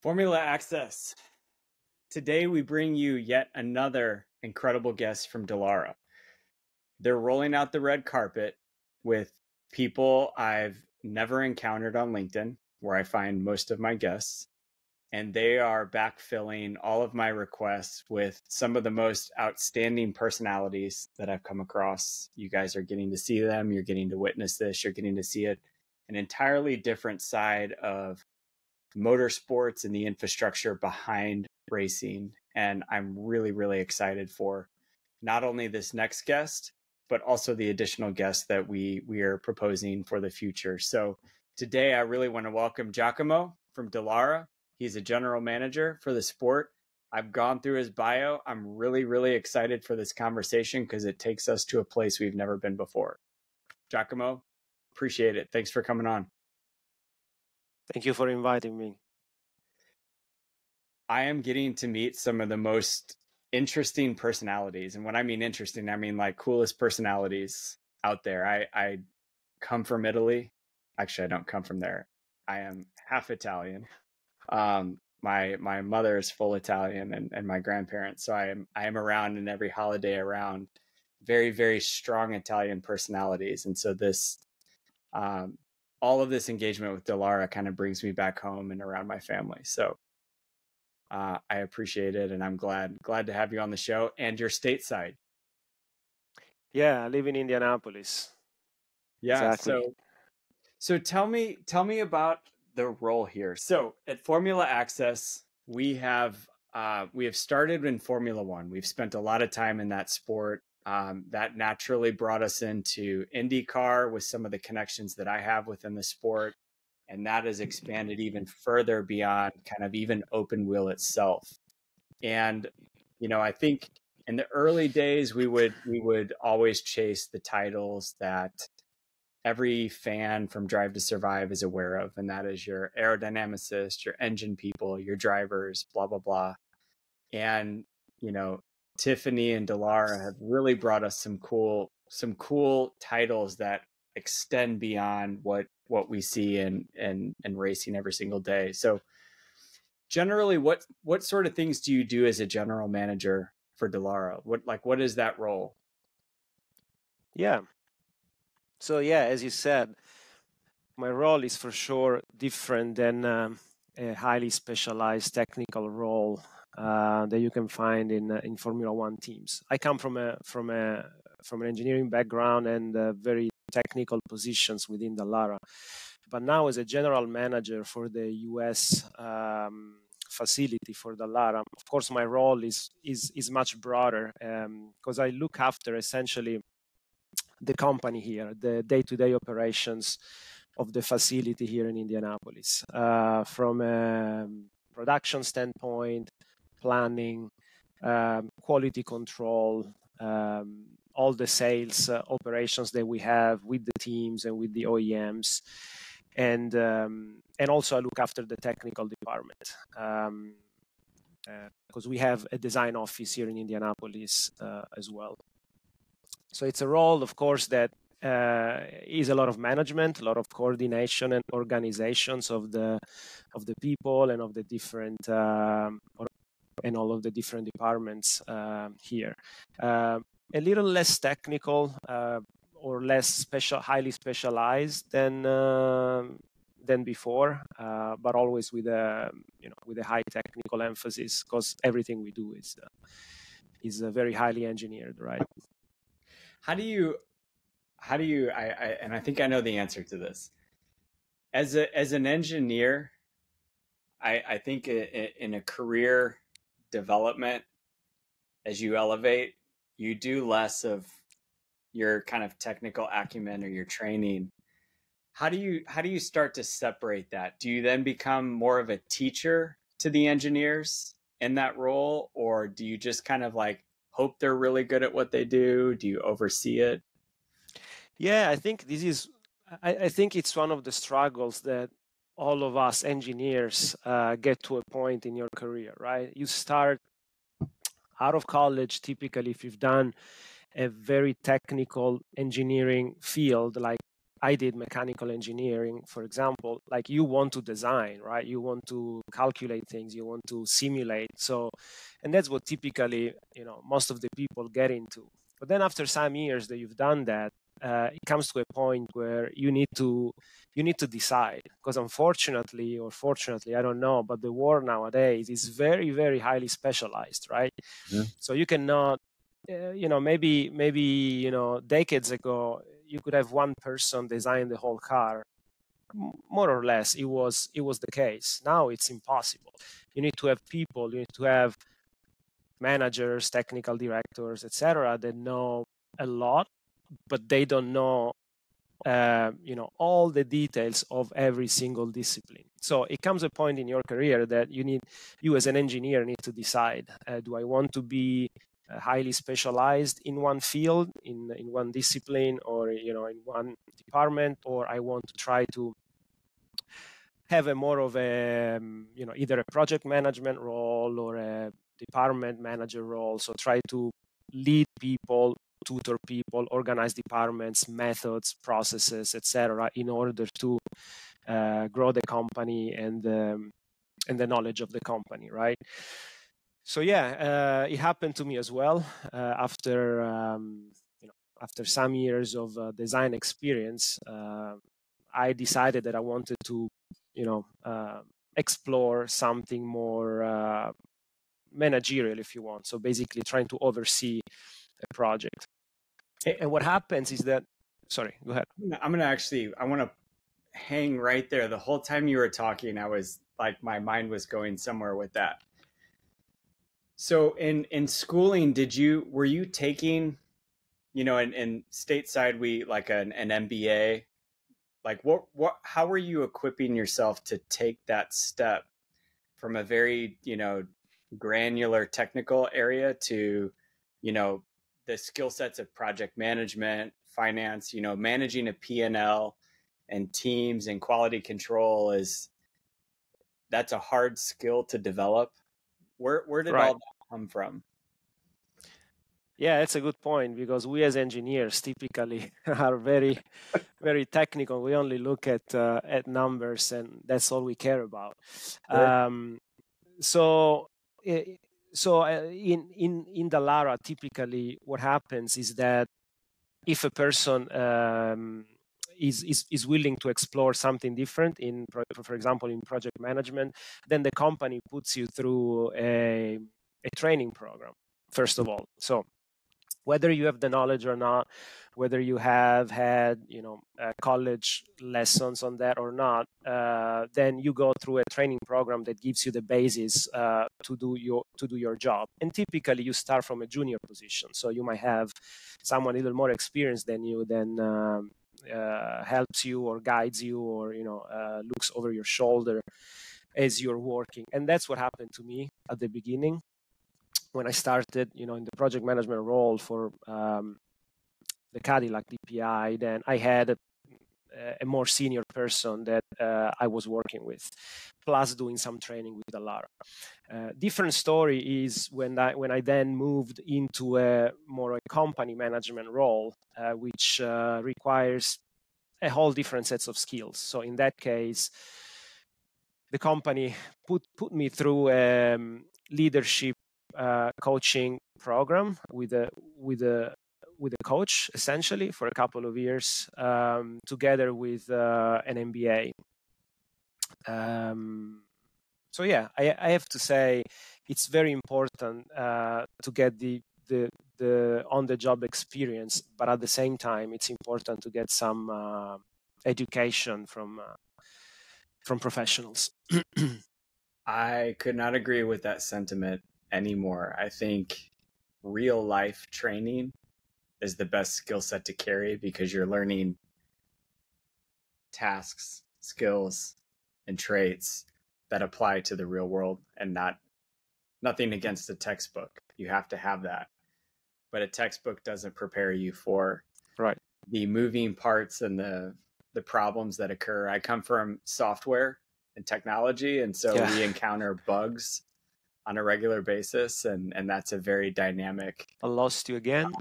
Formula Access. Today we bring you yet another incredible guest from Dallara. They're rolling out the red carpet with people I've never encountered on LinkedIn, where I find most of my guests. And they are backfilling all of my requests with some of the most outstanding personalities that I've come across. You guys are getting to see them. You're getting to witness this. You're getting to see it, an entirely different side of motorsports and the infrastructure behind racing. And I'm really, really excited for not only this next guest, but also the additional guests that we are proposing for the future. So today I really want to welcome Giacomo from Dallara. He's a general manager for the sport. I've gone through his bio. I'm really, really excited for this conversation because it takes us to a place we've never been before. Giacomo, appreciate it. Thanks for coming on. Thank you for inviting me. I am getting to meet some of the most interesting personalities. And when I mean interesting, I mean like coolest personalities out there. I come from Italy. Actually, I don't come from there. I am half Italian. My mother is full Italian and my grandparents. So I am around in every holiday around very, very strong Italian personalities. And so this, all of this engagement with Dallara kind of brings me back home and around my family. So I appreciate it. And I'm glad to have you on the show and you're stateside. Yeah, I live in Indianapolis. Yeah. Exactly. So tell me about the role here. So at Formula Access, we have started in Formula One. We've spent a lot of time in that sport. That naturally brought us into Indycar with some of the connections that I have within the sport. And that has expanded even further beyond kind of even open wheel itself. And, you know, I think in the early days, we would always chase the titles that every fan from Drive to Survive is aware of. And that is your aerodynamicist, your engine people, your drivers, blah, blah, blah. And, you know, Tiffany and Dallara have really brought us some cool titles that extend beyond what we see in racing every single day. So generally, what sort of things do you do as a general manager for Dallara? What is that role? Yeah. So yeah, as you said, my role is for sure different than a highly specialized technical role that you can find in Formula One teams. I come from an engineering background and very technical positions within Dallara. But now, as a general manager for the US facility for Dallara, of course, my role is much broader because I look after essentially the company here, the day-to-day operations of the facility here in Indianapolis, from a production standpoint, planning, quality control, all the sales operations that we have with the teams and with the OEMs. And also I look after the technical department because we have a design office here in Indianapolis as well. So it's a role, of course, that is a lot of management, a lot of coordination and organizations of the people and of the different and all of the different departments here. A little less technical. Or less highly specialized than before, but always with a high technical emphasis because everything we do is very highly engineered, right? How do you? And I think I know the answer to this. As an engineer, I think in a career development, as you elevate, you do less of your kind of technical acumen or your training. How do you start to separate that? Do you then become more of a teacher to the engineers in that role, or do you just kind of like hope they're really good at what they do? Do you oversee it? Yeah, I think I think it's one of the struggles that all of us engineers get to a point in your career, right? You start out of college, typically, if you've done a very technical engineering field like I did mechanical engineering, for example, like you want to design, right? You want to calculate things, you want to simulate. So, and that's what typically, most of the people get into. But then after some years that you've done that, it comes to a point where you need to decide, because unfortunately or fortunately, I don't know, but the world nowadays is very, very highly specialized, right? Yeah. So you cannot, maybe decades ago you could have one person design the whole car. More or less, it was the case. Now it's impossible. You need to have people, you need to have managers, technical directors, etc., that know a lot, but they don't know all the details of every single discipline. So it comes a point in your career that you as an engineer need to decide, do I want to be highly specialized in one field, in one discipline, or in one department, or I want to try to have a more of a either a project management role or a department manager role. So try to lead people, tutor people, organize departments, methods, processes, etc., in order to grow the company and the knowledge of the company, right? So yeah, it happened to me as well. After some years of design experience, I decided that I wanted to explore something more managerial, if you want. So basically trying to oversee a project. And what happens is that, sorry, go ahead. I want to hang right there. The whole time you were talking, I was like, my mind was going somewhere with that. So in schooling, were you taking, in stateside, we like an MBA, like how were you equipping yourself to take that step from a very, granular technical area to, the skill sets of project management, finance, managing a P&L and teams and quality control that's a hard skill to develop. Where did all that come from? Yeah, that's a good point, because we as engineers typically are very, very technical. We only look at numbers, and that's all we care about. Sure. So in Dallara, typically what happens is that if a person is willing to explore something different for example, in project management, then the company puts you through a training program, first of all. So whether you have the knowledge or not, whether you have had college lessons on that or not, then you go through a training program that gives you the basis to do your job. And typically you start from a junior position, so you might have someone a little more experienced than you, then helps you or guides you, or looks over your shoulder as you're working. And that's what happened to me at the beginning. When I started, in the project management role for the Cadillac DPI, then I had a more senior person that I was working with, plus doing some training with Dallara. Different story is when I then moved into a more company management role, which requires a whole different sets of skills. So in that case, the company put me through leadership coaching program with a coach, essentially, for a couple of years, together with an MBA. So yeah, I have to say it's very important to get the on-the-job experience, but at the same time, it's important to get some education from professionals. I could not agree with that sentiment anymore. I think real life training is the best skill set to carry, because you're learning tasks, skills, and traits that apply to the real world, and nothing against the textbook. You have to have that. But a textbook doesn't prepare you for the moving parts and the problems that occur. I come from software and technology, and so we encounter bugs on a regular basis, and that's a very dynamic. I lost you again.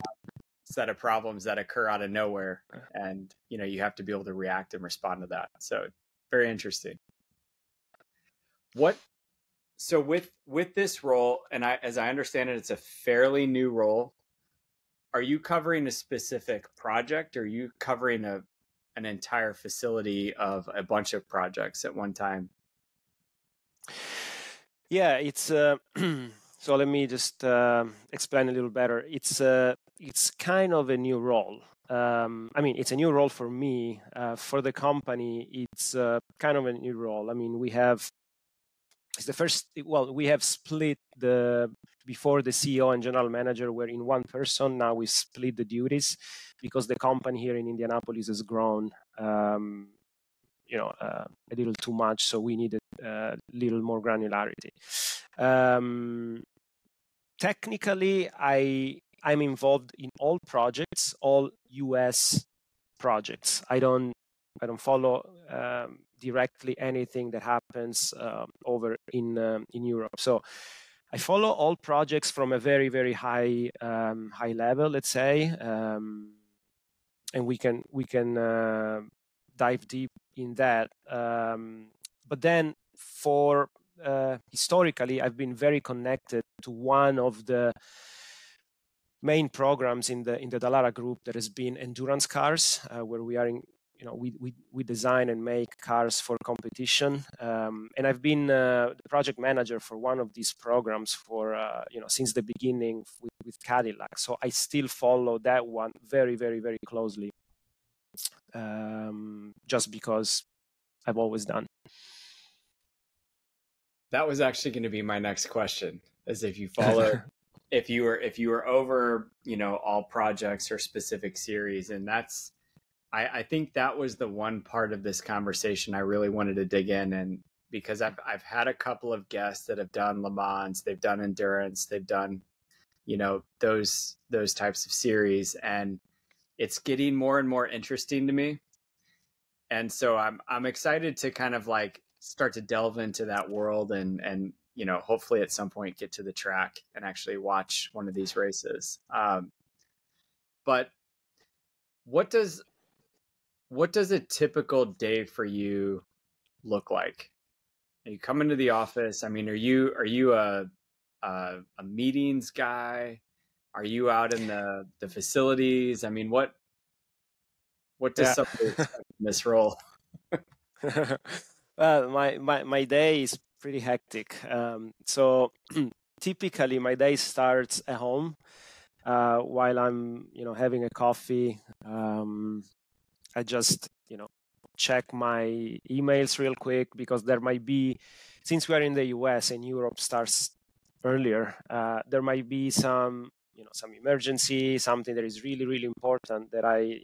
set of problems that occur out of nowhere, and you have to be able to react and respond to that. So very interesting. So with this role, and as I understand it, it's a fairly new role. Are you covering a specific project, or are you covering an entire facility of a bunch of projects at one time? Yeah, it's so let me just explain a little better. It's kind of a new role. I mean, it's a new role for me. For the company, it's kind of a new role. I mean, it's the first. Well, we have split before the CEO and general manager were in one person. Now we split the duties because the company here in Indianapolis has grown. A little too much, so we needed a little more granularity. Technically, I'm involved in all projects, all US projects. I don't follow directly anything that happens over in Europe. So I follow all projects from a very, very high level, let's say, and we can dive deep in that. But then for historically, I've been very connected to one of the main programs in the Dallara group that has been endurance cars, where we are in, we design and make cars for competition. And I've been the project manager for one of these programs for, since the beginning with Cadillac. So I still follow that one very, very, very closely. Just because I've always done. That was actually going to be my next question, is if you follow, if you were over, all projects or specific series. And that's, I think that was the one part of this conversation I really wanted to dig in. And because I've had a couple of guests that have done Le Mans, they've done endurance, they've done, those types of series, and it's getting more and more interesting to me. And so I'm excited to kind of like start to delve into that world and hopefully at some point get to the track and actually watch one of these races. But what does a typical day for you look like? You come into the office. I mean, are you a meetings guy? Are you out in the facilities? I mean, what does somebody expect in this role? Well, my day is pretty hectic. So typically my day starts at home while I'm having a coffee. I just check my emails real quick, because there might be, since we are in the US and Europe starts earlier, there might be some emergency, something that is really, really important that I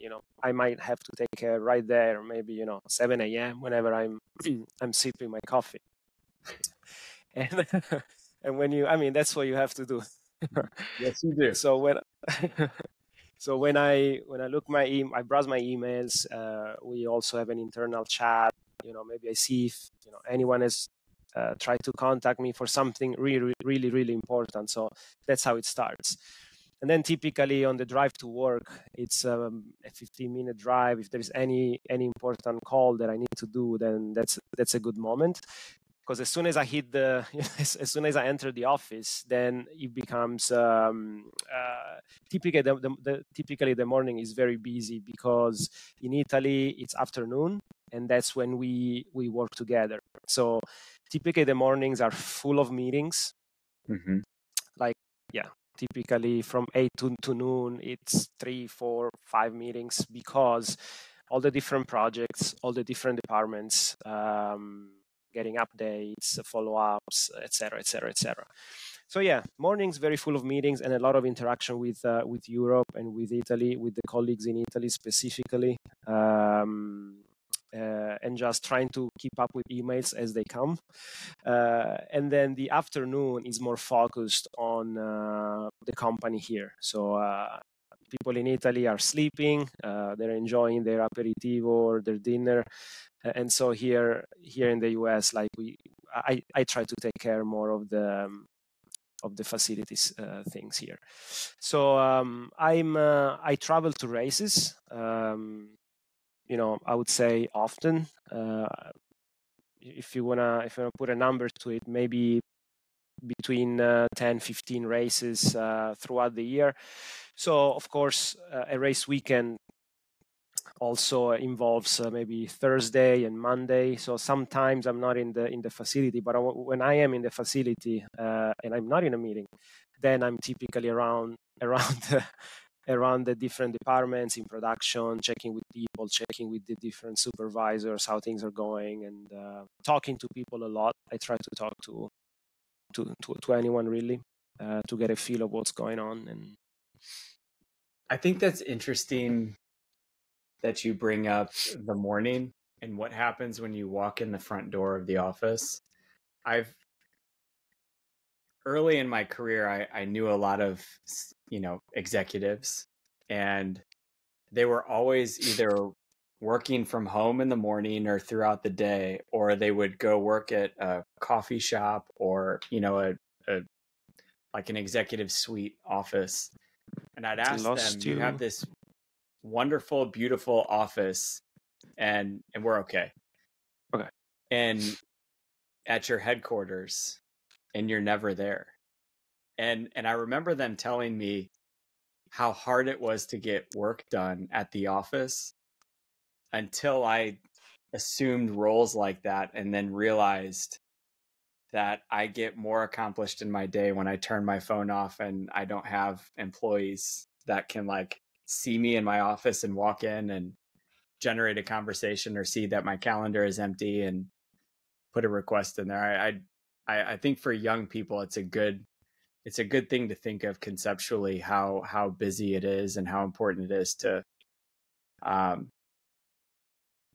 might have to take care right there, maybe 7 a.m. whenever I'm sipping my coffee. And and that's what you have to do. Yes, you do. So when I look I browse my emails. We also have an internal chat. Maybe I see if anyone has tried to contact me for something really, really, really important. So that's how it starts. And then typically on the drive to work, it's a 15-minute drive. If there's any important call that I need to do, then that's a good moment. Because as soon as I hit as soon as I enter the office, then it becomes typically the morning is very busy, because in Italy it's afternoon, and that's when we work together. So typically the mornings are full of meetings. Mm-hmm. Typically from 8 to noon, it's 3, 4, 5 meetings, because all the different projects, all the different departments, getting updates, follow-ups, etc., etc., etc. So yeah, mornings very full of meetings and a lot of interaction with Europe and with Italy, with the colleagues in Italy specifically, and just trying to keep up with emails as they come. And then the afternoon is more focused on the company here. So people in Italy are sleeping, they're enjoying their aperitivo or their dinner. And so here in the US, I try to take care more of the the facilities things here. So I travel to races. I would say often. If you wanna put a number to it, maybe between 10, 15 races throughout the year. So of course, a race weekend also involves maybe Thursday and Monday. So sometimes I'm not in the facility, but when I am in the facility and I'm not in a meeting, then I'm typically around around the different departments in production, checking with people, checking with the different supervisors how things are going, and talking to people a lot. I try to talk to anyone really to get a feel of what's going on. And I think that's interesting that you bring up the morning and what happens when you walk in the front door of the office. Early in my career, I knew a lot of, executives, and they were always either working from home in the morning or throughout the day, or they would go work at a coffee shop or, a like an executive suite office. And I'd ask them, you have this wonderful, beautiful office and we're okay. Okay. And at your headquarters, and you're never there. And I remember them telling me how hard it was to get work done at the office until I assumed roles like that and then realized that I get more accomplished in my day when I turn my phone off and I don't have employees that can see me in my office and walk in and generate a conversation or see that my calendar is empty and put a request in there. I think for young people, it's a good thing to think of conceptually how busy it is and how important it is to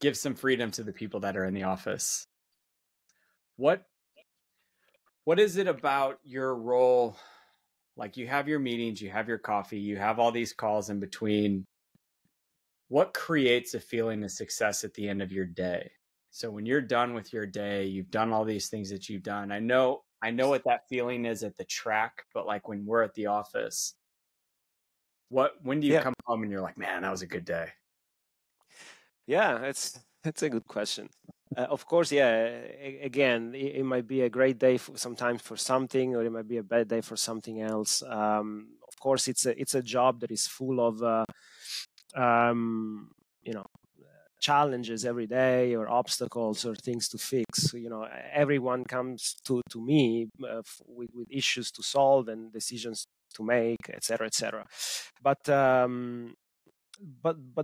give some freedom to the people that are in the office. What is it about your role? Like, you have your meetings, you have your coffee, you have all these calls in between. What creates a feeling of success at the end of your day? So when you're done with your day, you've done all these things that you've done. I know what that feeling is at the track, but when we're at the office, when do you come home and you're like, man, that was a good day? Yeah, that's a good question. Of course, again, it might be a great day sometimes for something, or it might be a bad day for something else. Of course, it's a job that is full of challenges every day, or obstacles, or things to fix. Everyone comes to me with issues to solve and decisions to make, etc., etc. But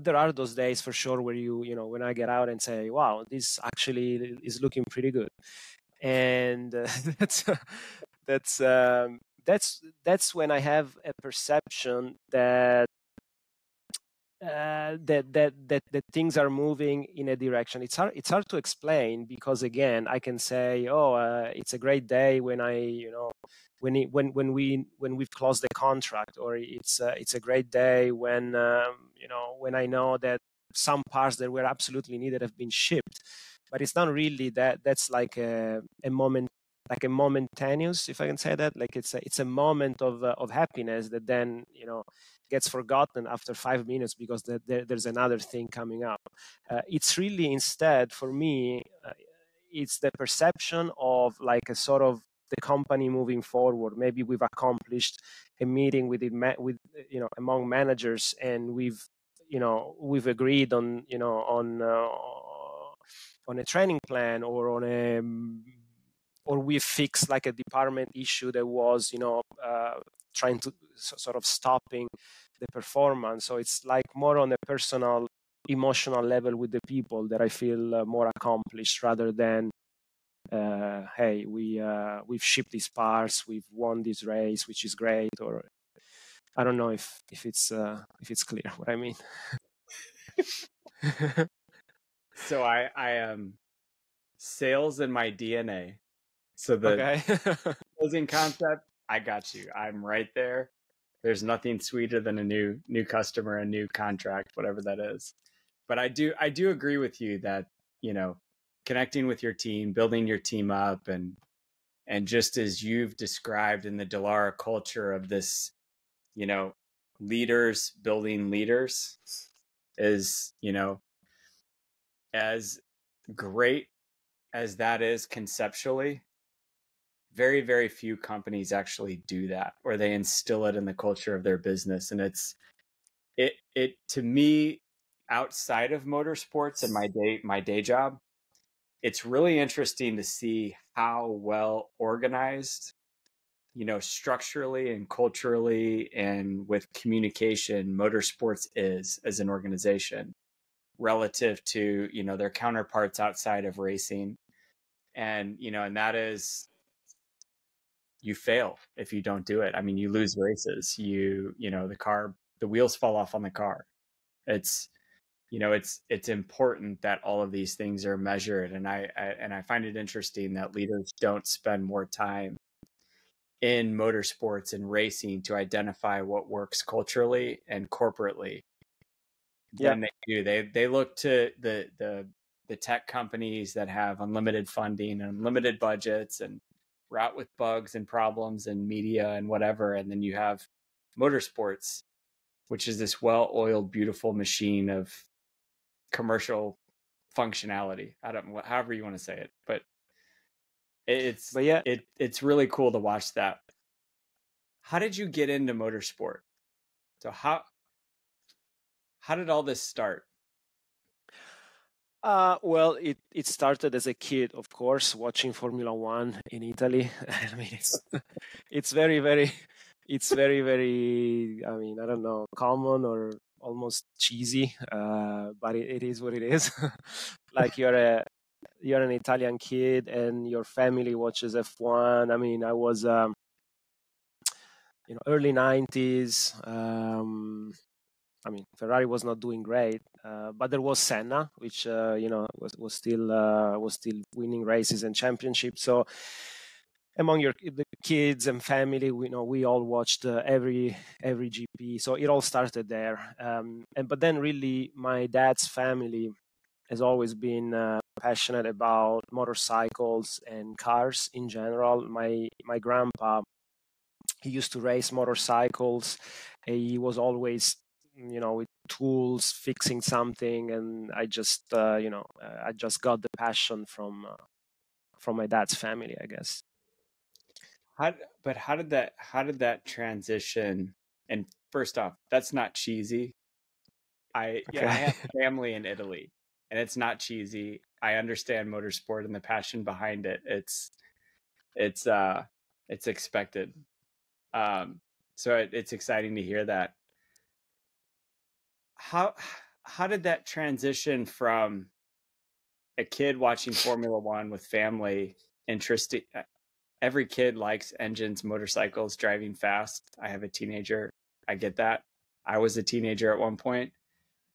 there are those days for sure where when I get out and say, wow, this actually is looking pretty good. And that's when I have a perception that that things are moving in a direction. It's hard to explain, because again, I can say, it's a great day when when we've closed the contract, or it's a great day when when I know that some parts that were absolutely needed have been shipped. But it's not really that. That's like a moment, like a momentaneous, if I can say that. Like it's a moment of happiness that then gets forgotten after 5 minutes because there's another thing coming up. It's really, instead, for me, it's the perception of like a sort of the company moving forward. Maybe we've accomplished a meeting with among managers, and we've agreed on on a training plan, or on a or we fixed like a department issue that was trying to sort of stopping the performance. So it's like more on a personal, emotional level with the people that I feel more accomplished, rather than hey, we've shipped these parts, we've won this race, which is great. Or I don't know if it's clear what I mean. So I am sales in my DNA. So the closing concept, I got you. I'm right there. There's nothing sweeter than a new customer, a new contract, whatever that is. But I do agree with you that, connecting with your team, building your team up, and And just as you've described in the Dallara culture of this, leaders building leaders, is, as great as that is conceptually, very, very few companies actually do that, or they instill it in the culture of their business. And it to me, outside of motorsports and my day job, it's really interesting to see how well organized, structurally and culturally and with communication, motorsports is as an organization relative to, their counterparts outside of racing. And, and that is, you fail if you don't do it. I mean, you lose races, the wheels fall off on the car. It's, it's important that all of these things are measured. And I find it interesting that leaders don't spend more time in motorsports and racing to identify what works culturally and corporately than they do. They look to the tech companies that have unlimited funding and unlimited budgets and route with bugs and problems and media and whatever. And then you have motorsports, which is this well-oiled, beautiful machine of commercial functionality. I don't know, however you want to say it, but it's really cool to watch that. How did you get into motorsport? So how did all this start? Well, it started as a kid, of course, watching Formula One in Italy. I mean, it's very, very, I mean, I don't know, common or almost cheesy, but it is what it is. Like you're an Italian kid and your family watches F1. I mean, I was, early 90s. I mean, Ferrari was not doing great, but there was Senna, which was still winning races and championships. So among the kids and family, we all watched every GP. So it all started there. But then really, my dad's family has always been passionate about motorcycles and cars in general. My grandpa, he used to race motorcycles. He was always with tools fixing something, and I just got the passion from my dad's family, I guess. How did that transition? And first off, that's not cheesy. I have family in Italy, and it's not cheesy. I understand motorsport and the passion behind it. It's expected. So it's exciting to hear that. How did that transition from a kid watching Formula One with family, interesting? Every kid likes engines, motorcycles, driving fast. I have a teenager. I get that. I was a teenager at one point.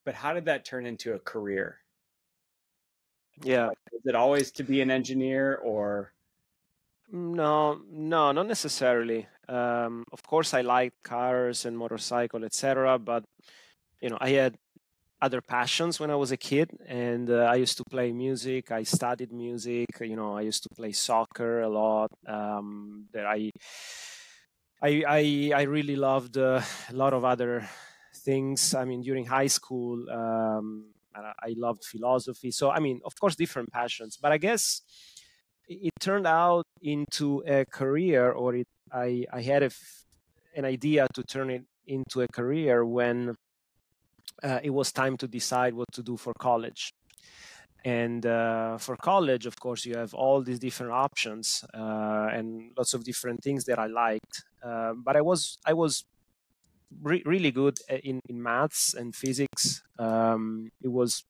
But how did that turn into a career? Yeah. Is it always to be an engineer, or? No, not necessarily. Of course, I liked cars and motorcycle, etc. But I had other passions when I was a kid, and I used to play music. I studied music. I used to play soccer a lot. That I really loved a lot of other things. I mean, during high school, I loved philosophy. So, I mean, of course, different passions. But I guess it turned out into a career, or I had an idea to turn it into a career when it was time to decide what to do for college. And for college, of course, you have all these different options and lots of different things that I liked. But I was really good in maths and physics. It was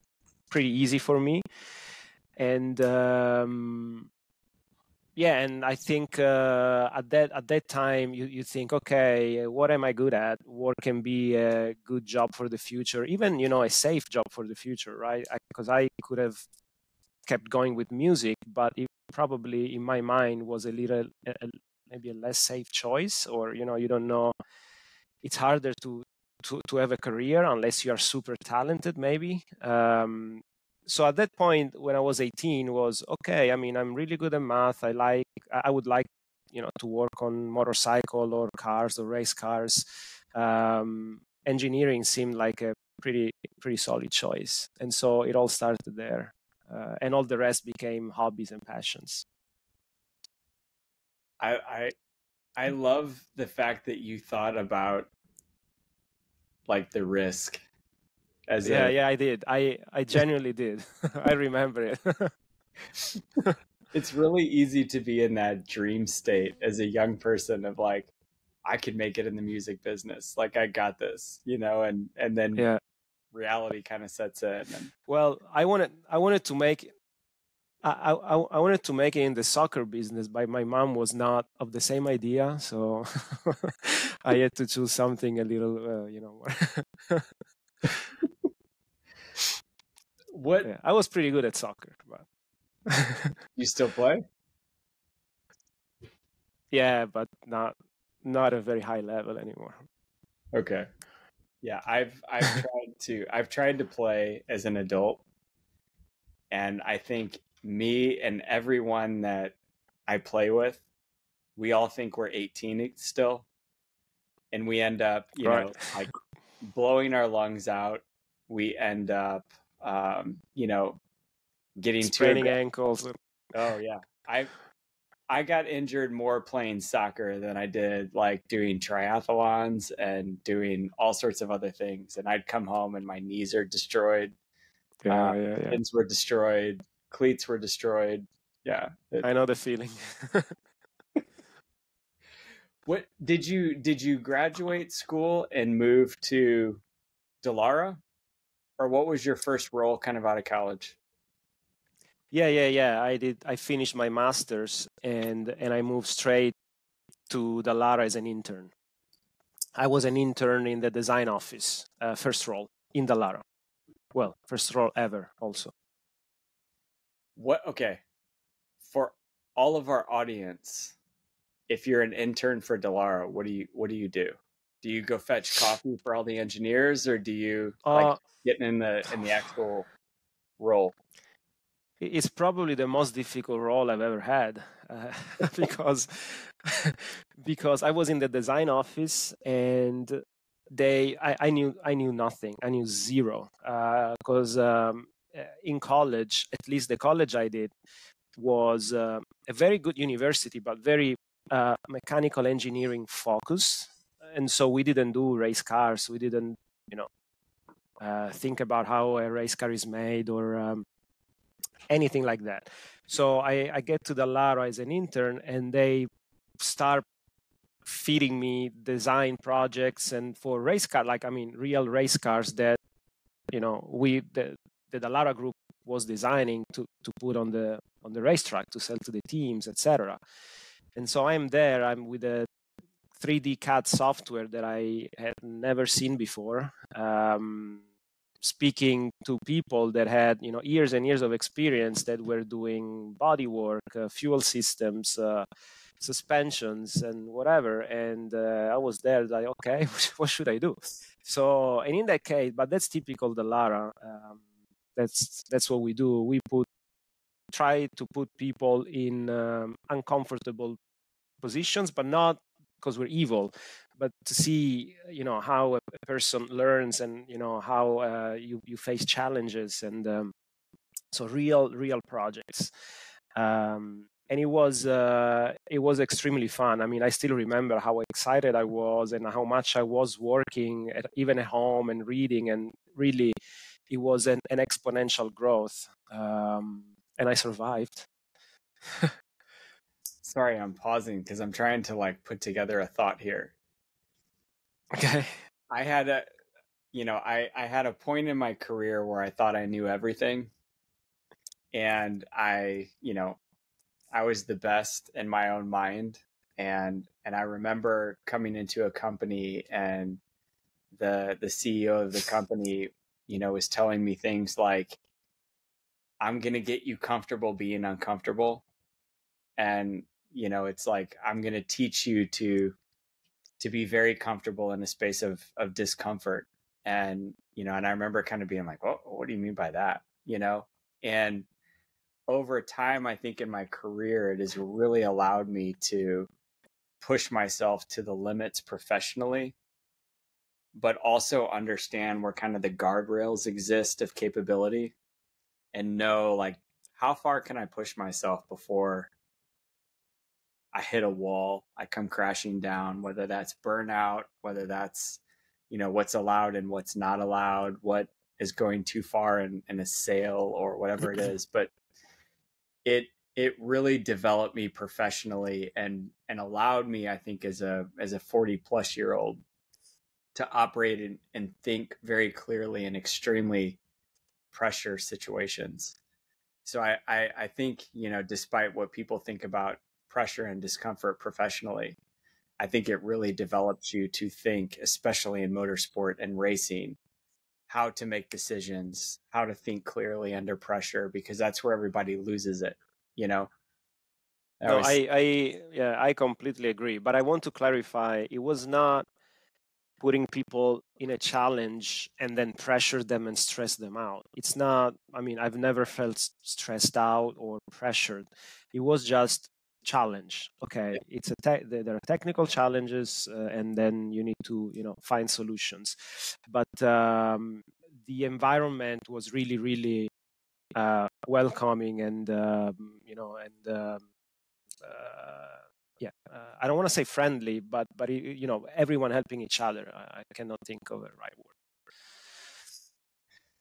pretty easy for me. And and I think at that time you think, okay, what am I good at? What can be a good job for the future? Even a safe job for the future, right? Because I could have kept going with music, but it probably in my mind was maybe a less safe choice, or you don't know. It's harder to have a career unless you are super talented, maybe. So at that point, when I was 18, was okay. I mean, I'm really good at math. I would like to work on motorcycle or cars or race cars, engineering seemed like a pretty solid choice. And so it all started there, and all the rest became hobbies and passions. I love the fact that you thought about like the risk as I did. I genuinely did. I remember it. It's really easy to be in that dream state as a young person of like, I could make it in the music business. Like I got this, and then reality kind of sets in. And... Well, I wanted to make I wanted to make it in the soccer business, but my mom was not of the same idea, so I had to choose something a little, more. What? Yeah, I was pretty good at soccer, but you still play? Yeah, but not a very high level anymore. Okay. Yeah, I've tried to play as an adult, and I think me and everyone that I play with, we all think we're 18 still, and we end up, like blowing our lungs out. We end up, getting spraining ankles. Oh yeah, I got injured more playing soccer than I did like doing triathlons and doing all sorts of other things. And I'd come home and my knees are destroyed. Pins were destroyed. Cleats were destroyed. Yeah. I know the feeling. What did you graduate school and move to Dallara? Or what was your first role kind of out of college? Yeah. I did. I finished my master's and I moved straight to Dallara as an intern. I was an intern in the design office, first role in Dallara. Well, first role ever also. Okay. For all of our audience, if you're an intern for Dallara, what do you do? Do you go fetch coffee for all the engineers, or do you like getting in the actual role? It's probably the most difficult role I've ever had, because I was in the design office and I knew nothing. I knew zero, because in college, at least the college I did, was a very good university, but very mechanical engineering focused. And so we didn't do race cars. We didn't, think about how a race car is made or anything like that. So I get to Dallara as an intern, and they start feeding me design projects and for race car, real race cars that the Dallara group was designing to put on the racetrack to sell to the teams, etc. And so I'm there. I'm with a 3D CAD software that I had never seen before. Speaking to people that had years and years of experience that were doing body work, fuel systems, suspensions, and whatever. And I was there like, okay, what should I do? So, and in that case, but that's typical Dallara. That's what we do. We try to put people in uncomfortable positions, but not because we're evil, but to see how a person learns and how you face challenges, and so real projects, and it was extremely fun. I mean, I still remember how excited I was and how much I was working even at home and reading, and really it was an exponential growth, and I survived. Sorry, I'm pausing because I'm trying to like put together a thought here. Okay. I had a point in my career where I thought I knew everything, and I was the best in my own mind, and I remember coming into a company, and the CEO of the company was telling me things like, I'm going to get you comfortable being uncomfortable. And, it's like, I'm going to teach you to be very comfortable in a space of discomfort. And, and I remember kind of being like, what do you mean by that? And over time, I think in my career, it has really allowed me to push myself to the limits professionally, but also understand where kind of the guardrails exist of capability and know like how far can I push myself before I hit a wall, I come crashing down, whether that's burnout, whether that's, what's allowed and what's not allowed, what is going too far in a sale or whatever it is. But it really developed me professionally and allowed me, I think, as a 40-plus-year-old to operate and think very clearly in extremely pressure situations. So I think, despite what people think about pressure and discomfort professionally, I think it really develops you to think, especially in motorsport and racing, how to make decisions, how to think clearly under pressure, because that's where everybody loses it, No, I completely agree. But I want to clarify, it was not putting people in a challenge and then pressure them and stress them out. It's not, I mean, I've never felt stressed out or pressured. It was just challenge. Okay, it's there are technical challenges, and then you need to, find solutions. But the environment was really, really welcoming and, I don't want to say friendly, but everyone helping each other. I cannot think of a right word.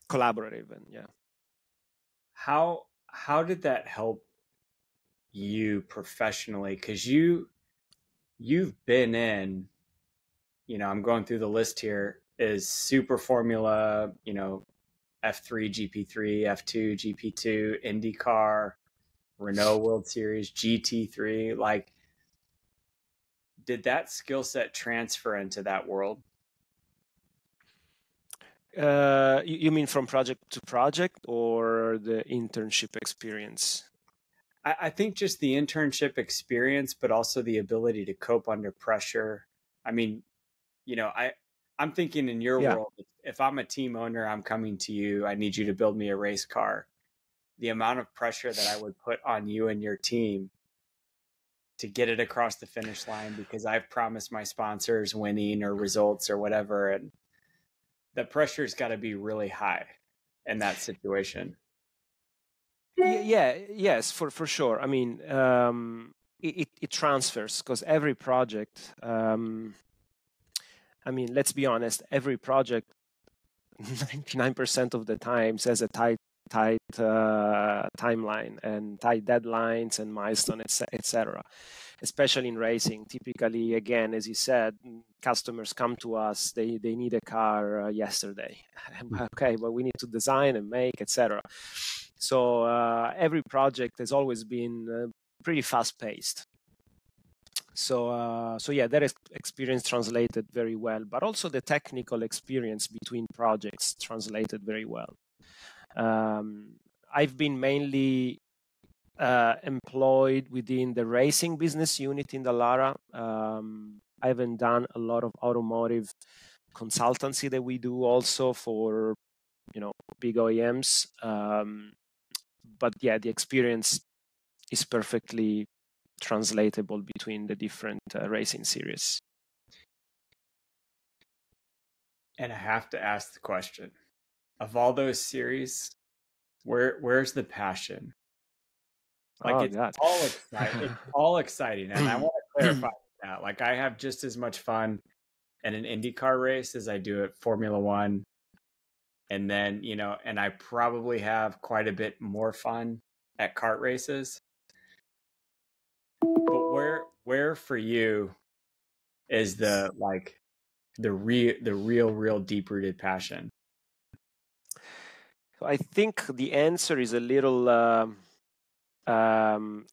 Collaborative and How did that help you professionally? Because you've been in, I'm going through the list here, is Super Formula, F3, GP3, F2, GP2, Indycar, Renault World Series, GT3. Like, did that skill set transfer into that world? You mean from project to project or the internship experience? I think just the internship experience, but also the ability to cope under pressure. I mean, I'm thinking in your world, if I'm a team owner, I'm coming to you, I need you to build me a race car. The amount of pressure that I would put on you and your team to get it across the finish line because I've promised my sponsors winning or results or whatever. And the pressure's got to be really high in that situation. Yes, for sure. I mean, it transfers because every project, I mean, let's be honest, every project 99% of the times has a tight timeline and tight deadlines and milestones, etc. Especially in racing. Typically, again, as you said, customers come to us, they need a car yesterday. Okay, but we need to design and make, etc. So every project has always been pretty fast-paced. So yeah, that experience translated very well, but also the technical experience between projects translated very well. I've been mainly employed within the racing business unit in Dallara. I haven't done a lot of automotive consultancy that we do also for, big OEMs. But yeah, the experience is perfectly translatable between the different racing series. And I have to ask the question, of all those series, where's the passion? Like, it's all exciting. It's all exciting. And I want to clarify that. Like, I have just as much fun at an IndyCar race as I do at Formula One. And then, and I probably have quite a bit more fun at kart races. But where for you is the real deep rooted passion? I think the answer is a little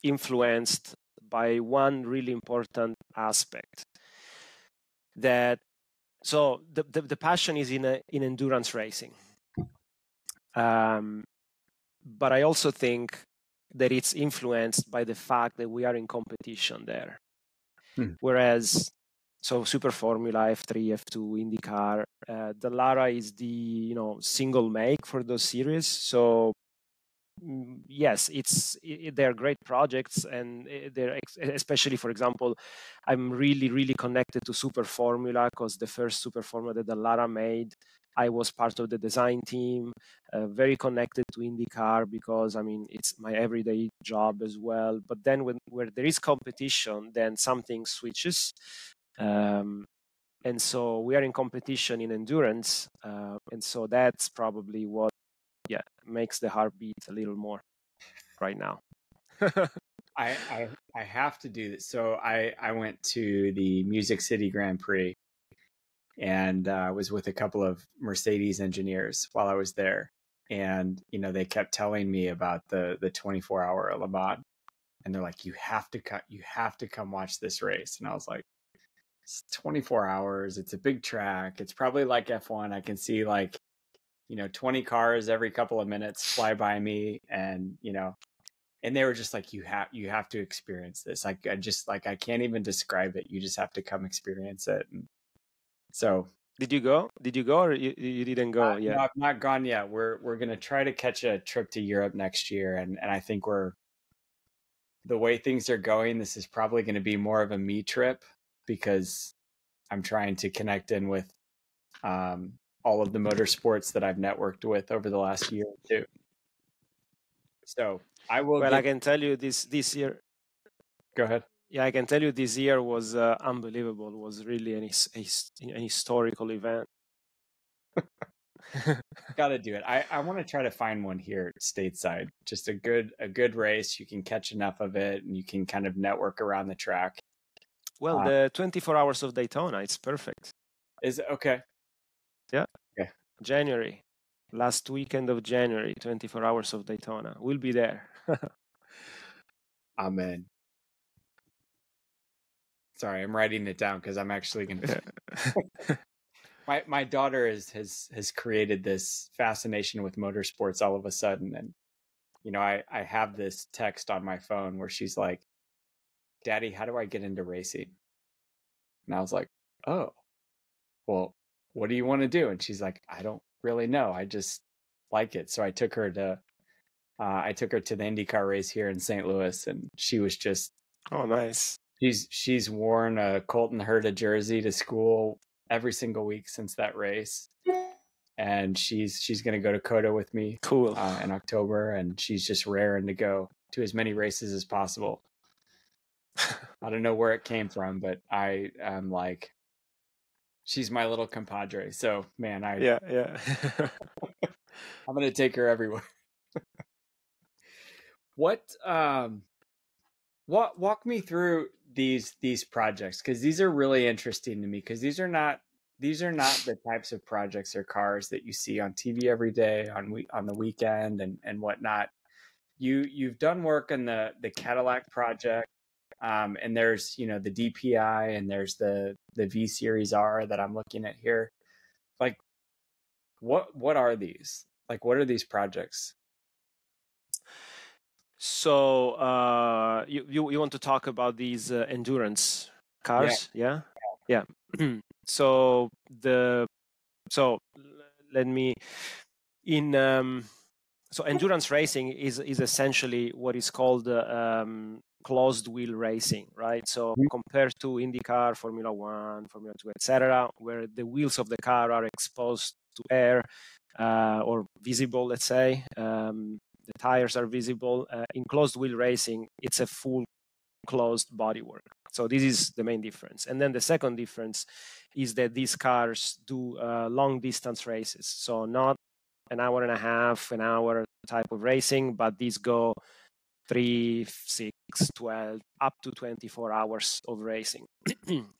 influenced by one really important aspect. So the passion is in endurance racing, but I also think that it's influenced by the fact that we are in competition there. Whereas, so Super Formula, F3, F2, IndyCar, Dallara is the single make for those series. So yes, they're great projects, and they're especially, for example, I'm really connected to Super Formula, because the first Super Formula that Dallara made, I was part of the design team. Very connected to IndyCar, because I mean it's my everyday job as well. But then where there is competition, then something switches. And so we are in competition in endurance, and so that's probably what makes the heart beat a little more right now. I have to do this. So I went to the Music City Grand Prix, and was with a couple of Mercedes engineers while I was there. And they kept telling me about the 24-hour Le Mans, and they're like, you have to come watch this race. And I was like, it's 24 hours. It's a big track. It's probably like F1. I can see 20 cars every couple of minutes fly by me, and and they were just like, you have to experience this. I can't even describe it. You just have to come experience it. And so did you go, or you didn't go yet? No, I've not gone yet. We're gonna try to catch a trip to Europe next year, and I think the way things are going, this is probably going to be more of a me trip, because I'm trying to connect in with all of the motorsports that I've networked with over the last year or two. So I will. Well, I can tell you this year. Go ahead. Yeah, I can tell you this year was unbelievable. It was really an historical event. Got to do it. I want to try to find one here stateside. Just a good race. You can catch enough of it, and you can kind of network around the track. Well, the 24 Hours of Daytona, it's perfect. Is it okay? Yeah. Okay. January, last weekend of January, 24 Hours of Daytona. We'll be there. Amen. Sorry, I'm writing it down because I'm actually going to. My daughter has created this fascination with motorsports all of a sudden, and I have this text on my phone where she's like, "Daddy, how do I get into racing?" And I was like, "Oh, well, what do you want to do?" And she's like, "I don't really know. I just like it." So I took her to the IndyCar race here in St. Louis, and she was just, oh, nice. She's worn a Colton Herta jersey to school every single week since that race, and she's going to go to COTA with me. Cool. In October, and she's just raring to go to as many races as possible. I don't know where it came from, but I am like, she's my little compadre. So man, yeah. I'm going to take her everywhere. What walk me through these projects, because these are really interesting to me, because these are not the types of projects or cars that you see on TV every day on the weekend and whatnot. You've done work on the Cadillac project, and there's the DPI, and there's the V Series R that I'm looking at here. Like, what are these? Like, what are these projects? So you want to talk about these endurance cars? Yeah. So let me so endurance racing is essentially what is called closed wheel racing, right? So compared to IndyCar, Formula 1, Formula 2, etc., where the wheels of the car are exposed to air or visible, let's say, the tires are visible. In closed wheel racing, it's a full closed bodywork. So this is the main difference. And then the second difference is that these cars do long distance races. So not an hour and a half, an hour type of racing, but these go 3, 6, 12, up to 24 hours of racing.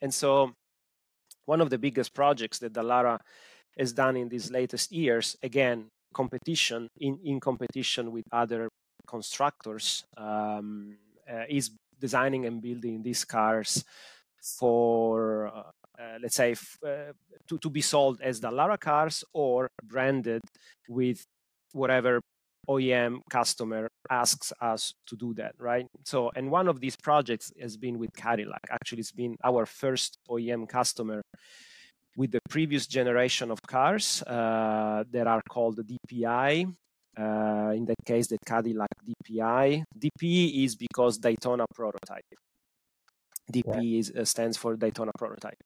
And so one of the biggest projects that Dallara has done in these latest years, again, competition in competition with other constructors, is designing and building these cars for let's say to be sold as Dallara cars or branded with whatever OEM customer asks us to do that, right? So, and one of these projects has been with Cadillac. Actually, it's been our first OEM customer with the previous generation of cars that are called the DPI. In that case, the Cadillac DPI. DP is because Daytona prototype. DP stands for Daytona prototype.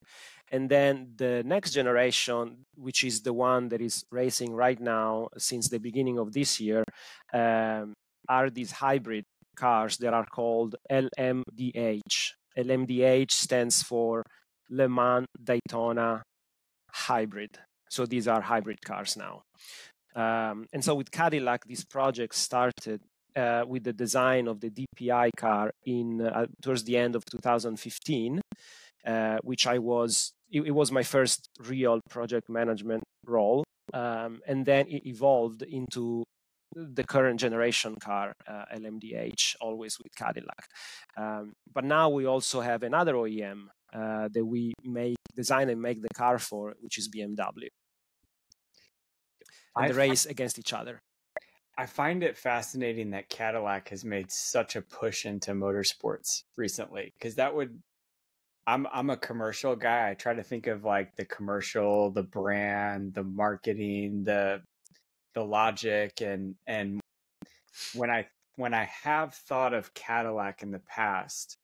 And then the next generation, which is the one that is racing right now since the beginning of this year, are these hybrid cars that are called LMDH. LMDH stands for Le Mans Daytona Hybrid. So these are hybrid cars now. And so with Cadillac, this project started with the design of the DPI car towards the end of 2015, which it was my first real project management role. And then it evolved into the current generation car, LMDH, always with Cadillac. But now we also have another OEM that we design and make the car for, which is BMW. And they race against each other. I find it fascinating that Cadillac has made such a push into motorsports recently, because I'm a commercial guy. I try to think of like the commercial, the brand, the marketing, the logic, and when I have thought of Cadillac in the past,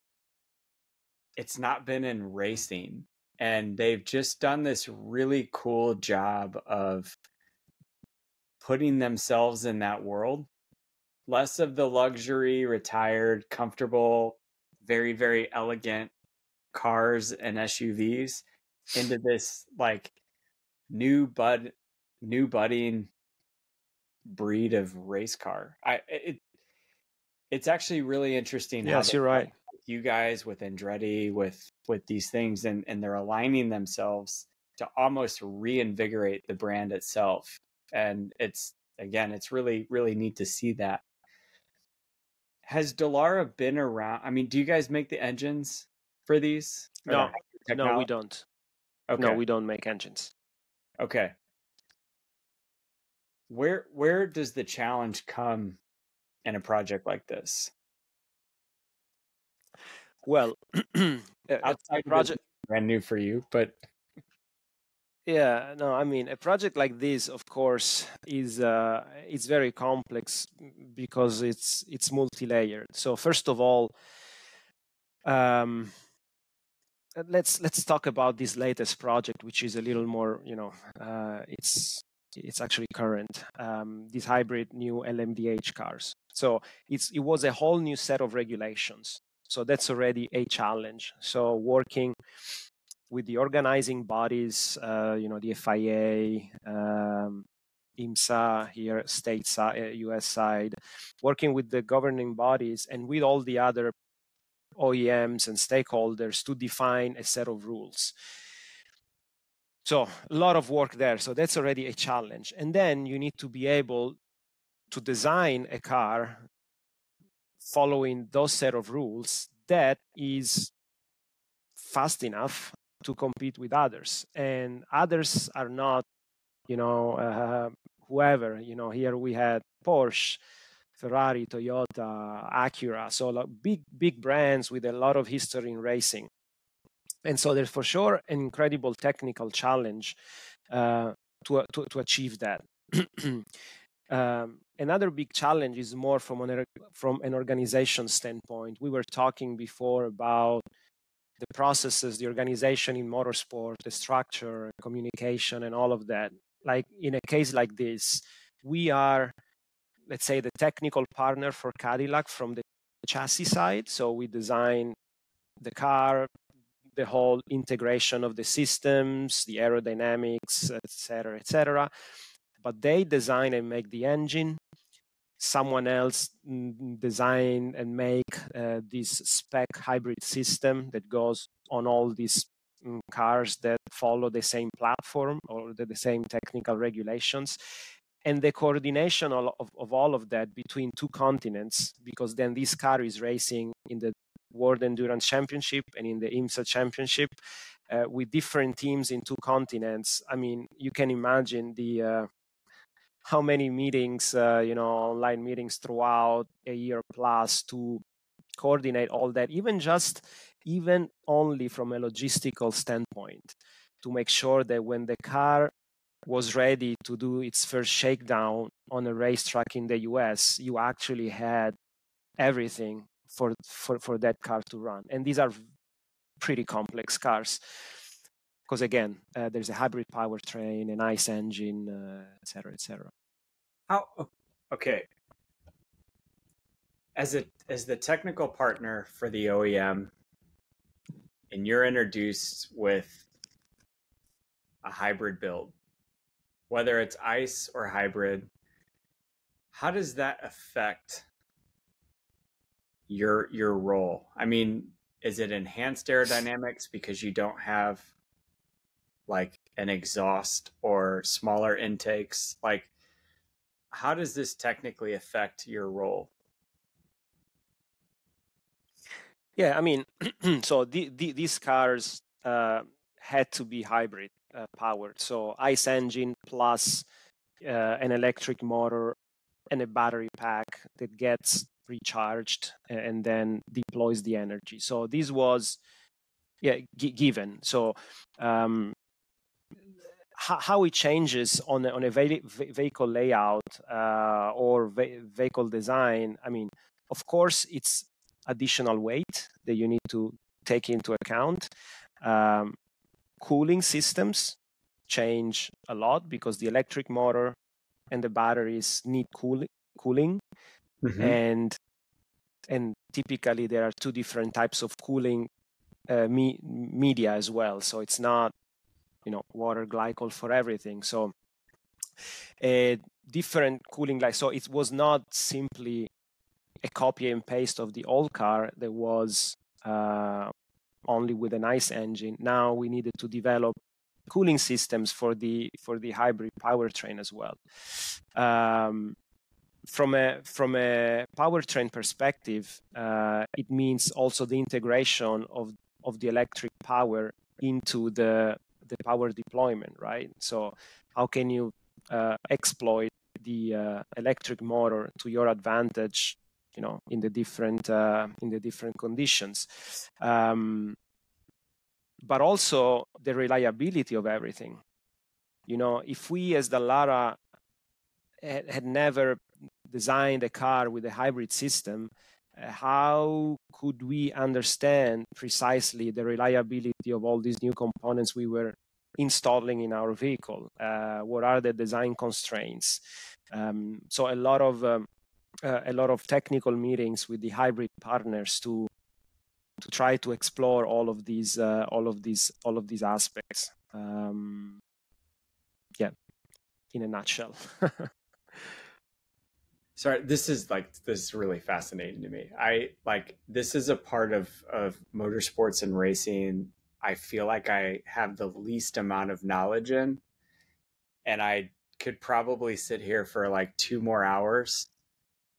it's not been in racing, and they've just done this really cool job of putting themselves in that world. Less of the luxury, retired, comfortable, very, very elegant cars and SUVs into this like new budding breed of race car. It's actually really interesting. Yes, you're right. You guys with Andretti, with these things, and they're aligning themselves to almost reinvigorate the brand itself. And it's really, really neat to see that. Has Dallara been around? I mean, do you guys make the engines for these? No, we don't. Okay. No, we don't make engines. Okay. Where does the challenge come in a project like this? Well, outside project brand new for you, but yeah, no, I mean, a project like this, of course, is it's very complex because it's multi-layered. So first of all, let's talk about this latest project, which is a little more, it's actually current. These hybrid new LMDH cars. So it was a whole new set of regulations. So that's already a challenge. So working with the organizing bodies, the FIA, IMSA here, stateside, US side, working with the governing bodies and with all the other OEMs and stakeholders to define a set of rules. So a lot of work there. So that's already a challenge. And then you need to be able to design a car following those set of rules that is fast enough to compete with others. And others are not, whoever, here we had Porsche, Ferrari, Toyota, Acura, so like big brands with a lot of history in racing. And so there's for sure an incredible technical challenge to achieve that. Another big challenge is more from an organization standpoint. We were talking before about the processes, the organization in motorsport, the structure, communication, and all of that. Like in a case like this, we are, let's say, the technical partner for Cadillac from the chassis side. So we design the car, the whole integration of the systems, the aerodynamics, et cetera, but they design and make the engine. Someone else design and make this spec hybrid system that goes on all these cars that follow the same platform or the same technical regulations. And the coordination of all of that between two continents, because then this car is racing in the World Endurance Championship and in the IMSA Championship with different teams in two continents. I mean, you can imagine how many meetings, online meetings throughout a year plus to coordinate all that, even only from a logistical standpoint, to make sure that when the car was ready to do its first shakedown on a racetrack in the US, you actually had everything for that car to run. And these are pretty complex cars. Because again, there's a hybrid powertrain, an ICE engine, et cetera, et cetera. Okay. As the technical partner for the OEM, and you're introduced with a hybrid build, whether it's ICE or hybrid, how does that affect your role? I mean, is it enhanced aerodynamics because you don't have like an exhaust or smaller intakes? Like, how does this technically affect your role? Yeah, I mean, so these cars had to be hybrid powered. So ICE engine plus an electric motor and a battery pack that gets recharged and then deploys the energy. So this was given. So how it changes on a vehicle layout or vehicle design, I mean, of course, it's additional weight that you need to take into account. Cooling systems change a lot because the electric motor and the batteries need cooling. Mm-hmm. And typically there are two different types of cooling media as well. So it's not, water glycol for everything. So a different cooling, so it was not simply a copy and paste of the old car that was only with an ICE engine. Now we needed to develop cooling systems for the hybrid powertrain as well. From a powertrain perspective, it means also the integration of the electric power into the power deployment, right? So how can you exploit the electric motor to your advantage, in the different conditions, but also the reliability of everything. If we as Dallara had never designed a car with a hybrid system, how could we understand precisely the reliability of all these new components we were installing in our vehicle? What are the design constraints? So a lot of technical meetings with the hybrid partners to try to explore all of these aspects. In a nutshell. Sorry, this is really fascinating to me. This is a part of motorsports and racing I feel like I have the least amount of knowledge in, and I could probably sit here for like 2 more hours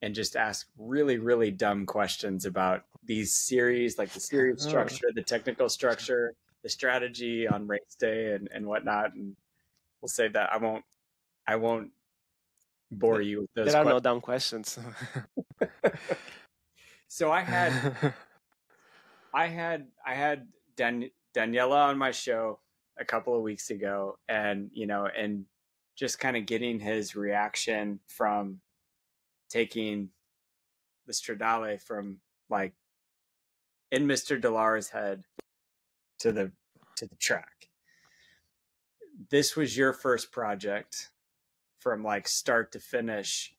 and just ask really, really dumb questions about these series, like the series structure, the technical structure, the strategy on race day and whatnot. And we'll say that I won't bore you with those. There are no dumb questions. So I had Daniela on my show a couple of weeks ago, and and just kind of getting his reaction from taking the Stradale from like in Mr. Dallara's head to the track. This was your first project from like start to finish.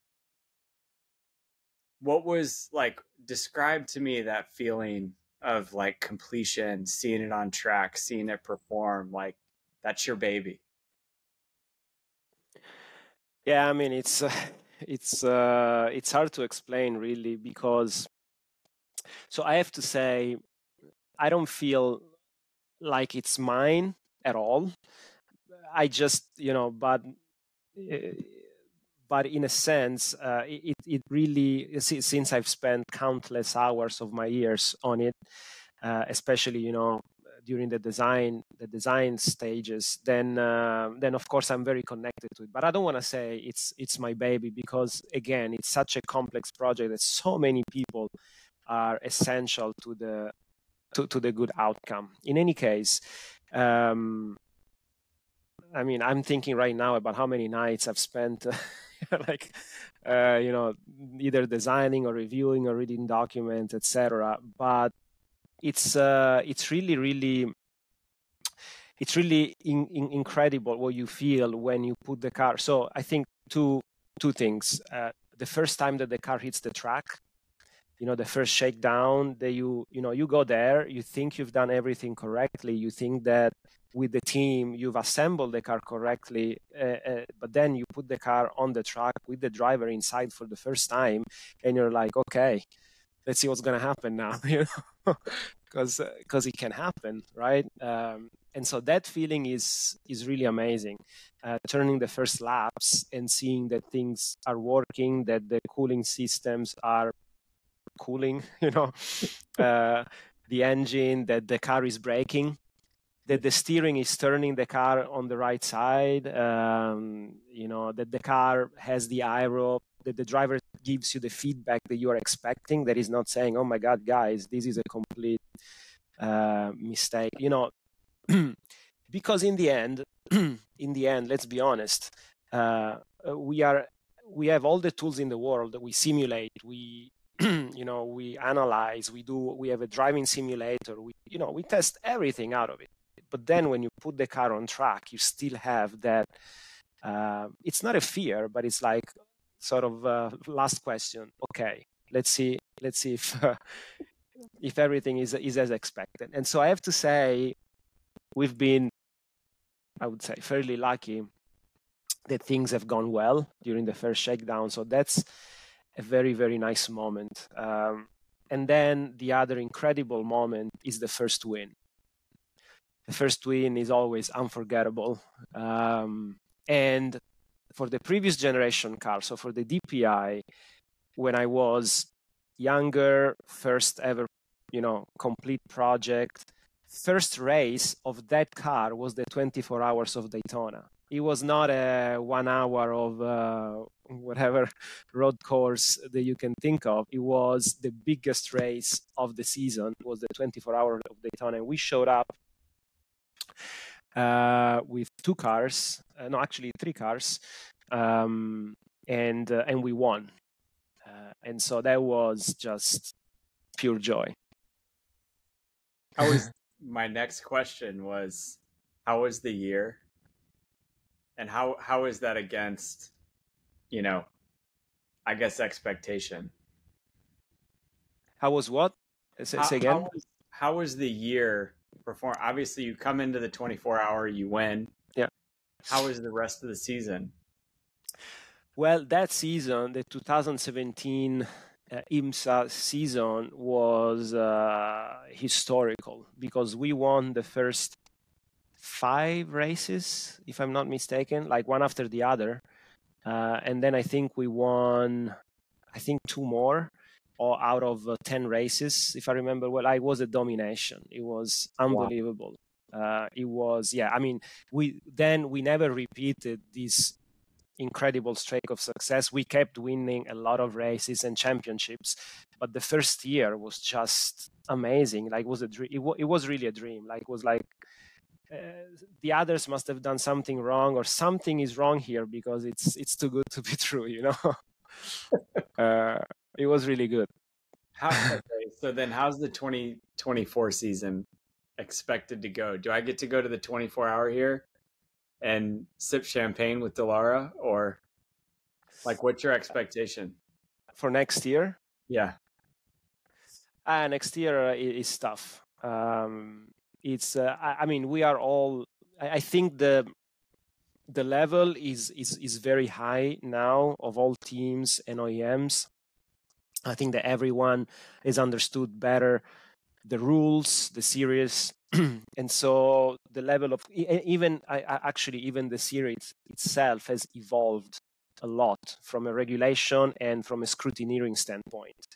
What was like, describe to me that feeling of like completion, seeing it on track, seeing it perform, like that's your baby. Yeah, I mean, it's hard to explain really, because so I have to say I don't feel like it's mine at all. I just, but in a sense, it really, since I've spent countless hours of my years on it, especially, during the design stages, then of course I'm very connected to it. But I don't want to say it's my baby, because again, it's such a complex project that so many people are essential to the good outcome. In any case, I mean, I'm thinking right now about how many nights I've spent, like, either designing or reviewing or reading documents, etc. But it's really, really, it's really incredible what you feel when you put the car. So I think two things. The first time that the car hits the track, the first shakedown, that you go there, you think you've done everything correctly, you think that with the team you've assembled the car correctly, but then you put the car on the track with the driver inside for the first time, and you're like, okay, let's see what's going to happen now, because it can happen, right? And so that feeling is really amazing. Turning the first laps and seeing that things are working, that the cooling systems are cooling, the engine, that the car is braking, that the steering is turning the car on the right side, that the car has the aero, that the driver gives you the feedback that you are expecting, that is not saying, oh my God, guys, this is a complete mistake, because in the end, let's be honest, we have all the tools in the world that we simulate, we we analyze, we have a driving simulator, we test everything out of it. But then when you put the car on track, you still have that, it's not a fear, but it's like sort of last question. Okay, let's see if everything is as expected. And so I have to say, we've been, I would say, fairly lucky that things have gone well during the first shakedown. So that's a very, very nice moment. And then the other incredible moment is the first win. The first win is always unforgettable. And for the previous generation car, so for the DPI, when I was younger, first ever, complete project, first race of that car was the 24 Hours of Daytona. It was not a 1 hour of whatever road course that you can think of. It was the biggest race of the season. It was the 24 Hours of Daytona. And we showed up with 2 cars, no, actually 3 cars, and we won. And so that was just pure joy. My next question was, how was the year? And how is that against, I guess, expectation? How was what? Say again? How was the year perform? Obviously, you come into the 24-hour, you win. Yeah. How was the rest of the season? Well, that season, the 2017 IMSA season, was historical because we won the first 5 races, if I'm not mistaken, like one after the other. And then I think we won, 2 more, or out of 10 races, if I remember well. It was a domination. It was unbelievable. Wow. It was, I mean, we never repeated this incredible streak of success. We kept winning a lot of races and championships, but the first year was just amazing. Like, it was a dream. It was really a dream. Like, it was like, the others must have done something wrong, or something is wrong here, because it's too good to be true, It was really good. Okay, so then how's the 2024 season expected to go? Do I get to go to the 24-hour here and sip champagne with Dallara, or like, what's your expectation for next year? Yeah. Next year is tough. It's I mean, we are all, I think the level is very high now of all teams and OEMs. I think that everyone has understood better the rules, the series, and so the level of even the series itself has evolved a lot from a regulation and from a scrutineering standpoint.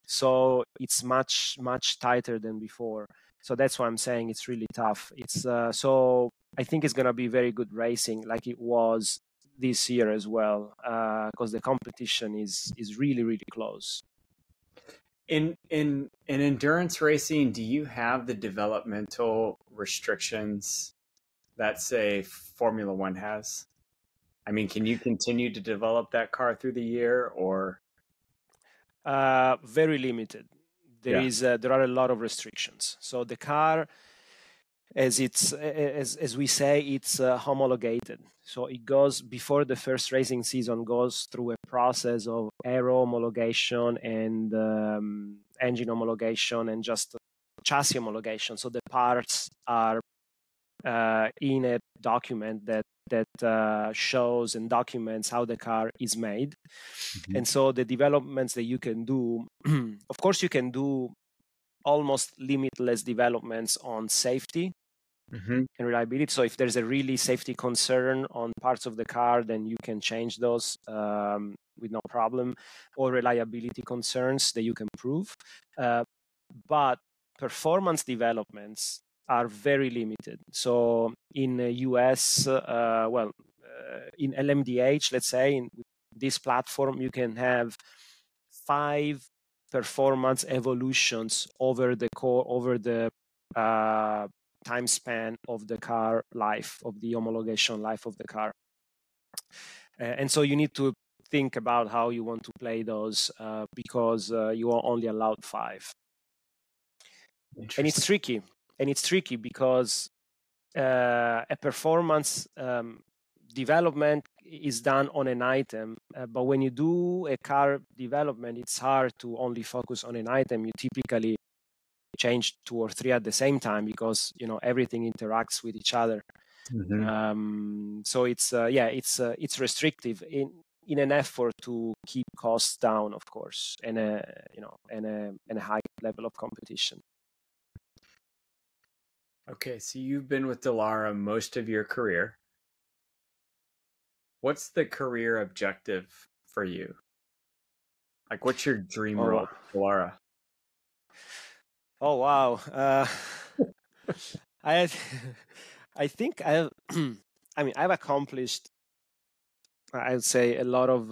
So it's much tighter than before. So that's why I'm saying it's really tough. It's so I think it's going to be very good racing, like it was this year as well, because the competition is really close. In endurance racing, do you have the developmental restrictions that, say, Formula One has? I mean, can you continue to develop that car through the year, or? Very limited. There are a lot of restrictions. So the car, as we say, it's homologated. So it goes before the first racing season, goes through a process of aero homologation and engine homologation and just chassis homologation. So the parts are in a document that shows and documents how the car is made. Mm-hmm. And so the developments that you can do, of course, you can do almost limitless developments on safety. Mm-hmm. And reliability. So if there's a really safety concern on parts of the car, then you can change those with no problem, or reliability concerns that you can prove. But performance developments are very limited. So in the US, in LMDH, let's say, in this platform, you can have 5 performance evolutions over the time span of the car life, of the homologation life of the car. And so you need to think about how you want to play those because you are only allowed 5. And it's tricky. And it's tricky because a performance development is done on an item. But when you do a car development, it's hard to only focus on an item. You typically change 2 or 3 at the same time because everything interacts with each other. Mm-hmm. So it's restrictive in an effort to keep costs down, of course, and a high level of competition. Okay, so you've been with Dallara most of your career. What's the career objective for you? Like, what's your dream role at Dallara? Oh, wow. I think I've accomplished, I'd say, a lot of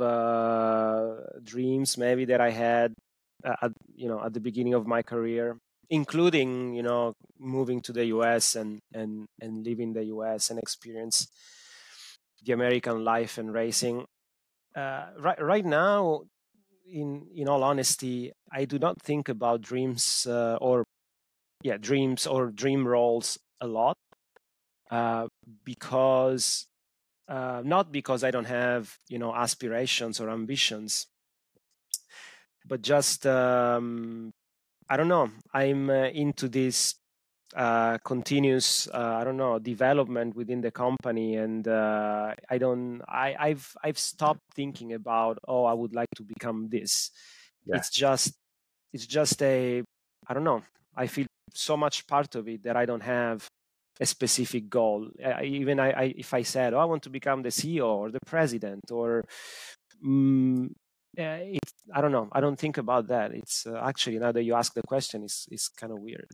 dreams maybe that I had at the beginning of my career, including moving to the US and living in the US and experience the American life and racing. Right now, in all honesty, I do not think about dreams or dream roles a lot, because not because I don't have aspirations or ambitions, but just I don't know. I'm into this continuous development within the company, and I've stopped thinking about, I would like to become this. Yeah. It's just a, I don't know, I feel so much part of it that I don't have a specific goal. If I said, I want to become the CEO or the president, or I don't know. I don't think about that. It's actually, now that you ask the question, it's kind of weird.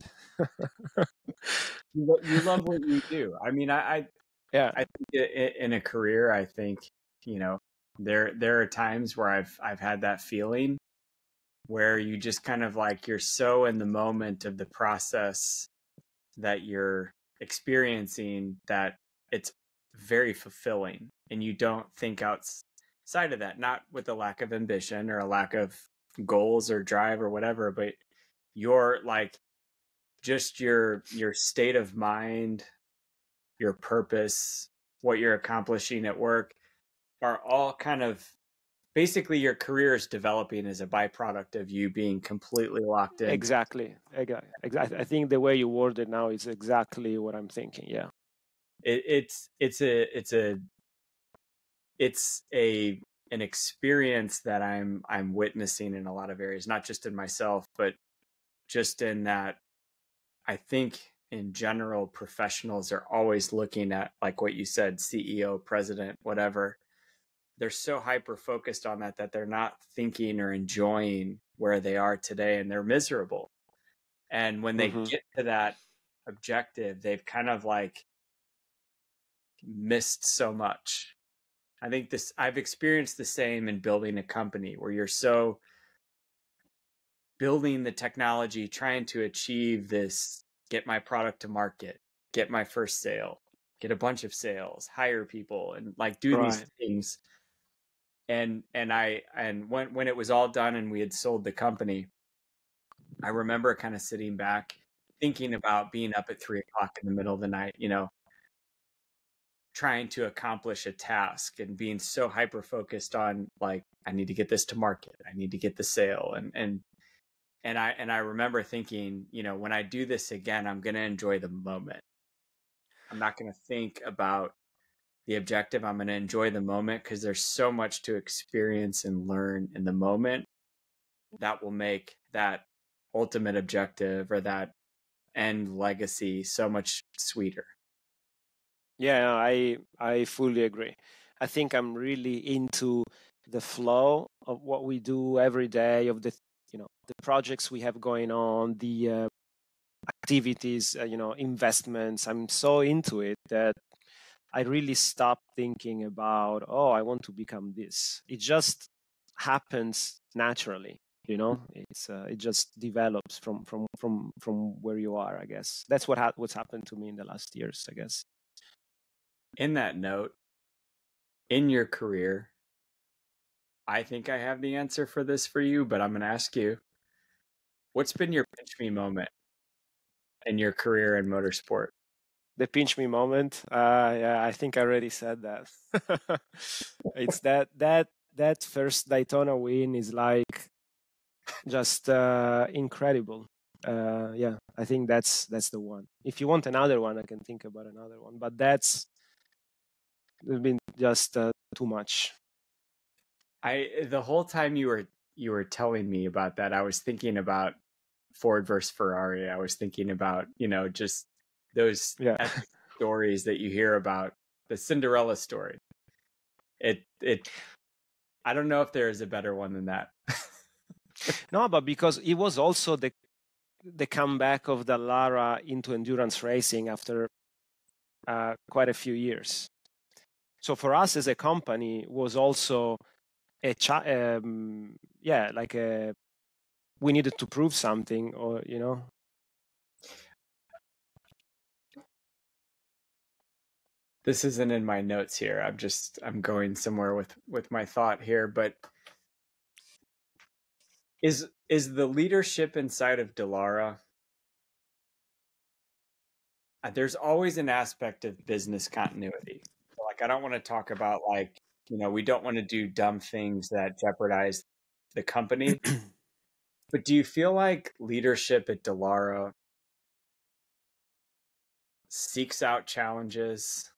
You love what you do. I mean, I think in a career, I think there are times where I've had that feeling where you just kind of like, you're so in the moment of the process that you're experiencing that it's very fulfilling, and you don't think outside of that, not with a lack of ambition or a lack of goals or drive or whatever, but you're like, just your state of mind, your purpose, what you're accomplishing at work are all kind of, basically your career is developing as a byproduct of you being completely locked in. Exactly. I think the way you word it now is exactly what I'm thinking. Yeah. It's an experience that I'm witnessing in a lot of areas, not just in myself, but just in that I think in general, professionals are always looking at, like what you said, CEO, president, whatever. They're so hyper focused on that they're not thinking or enjoying where they are today, and they're miserable. And when they get to that objective, they've kind of like missed so much. I think I've experienced the same in building a company where you're so building the technology, trying to achieve this, get my product to market, get my first sale, get a bunch of sales, hire people, and like do these Right. things. And when it was all done and we had sold the company, I remember kind of sitting back thinking about being up at 3 o'clock in the middle of the night, trying to accomplish a task and being so hyper focused on like, I need to get this to market, I need to get the sale. And I remember thinking, when I do this again, I'm going to enjoy the moment. I'm not going to think about the objective. I'm going to enjoy the moment because there's so much to experience and learn in the moment that will make that ultimate objective or that end legacy so much sweeter. Yeah, I fully agree. I think I'm really into the flow of what we do every day, of the projects we have going on, the activities, investments. I'm so into it that I really stopped thinking about, oh, I want to become this. It just happens naturally. It just develops from where you are. I guess that's what's happened to me in the last years, I guess. In that note, in your career, I think I have the answer for this for you, but I'm going to ask you, what's been your pinch me moment in your career in motorsport? The pinch me moment. Yeah, I think I already said that. It's that first Daytona win is like just incredible. Yeah, I think that's the one. If you want another one, I can think about another one, but that's been just too much. The whole time you were telling me about that, I was thinking about Ford versus Ferrari. I was thinking about, just those Yeah. epic stories that you hear about, the Cinderella story. It I don't know if there is a better one than that. No, but because it was also the comeback of Dallara into endurance racing after quite a few years. So for us as a company was also like we needed to prove something, or This isn't in my notes here. I'm going somewhere with my thought here, but is the leadership inside of Dallara, there's always an aspect of business continuity. Like, I don't want to talk about like, we don't want to do dumb things that jeopardize the company. But do you feel like leadership at Dallara seeks out challenges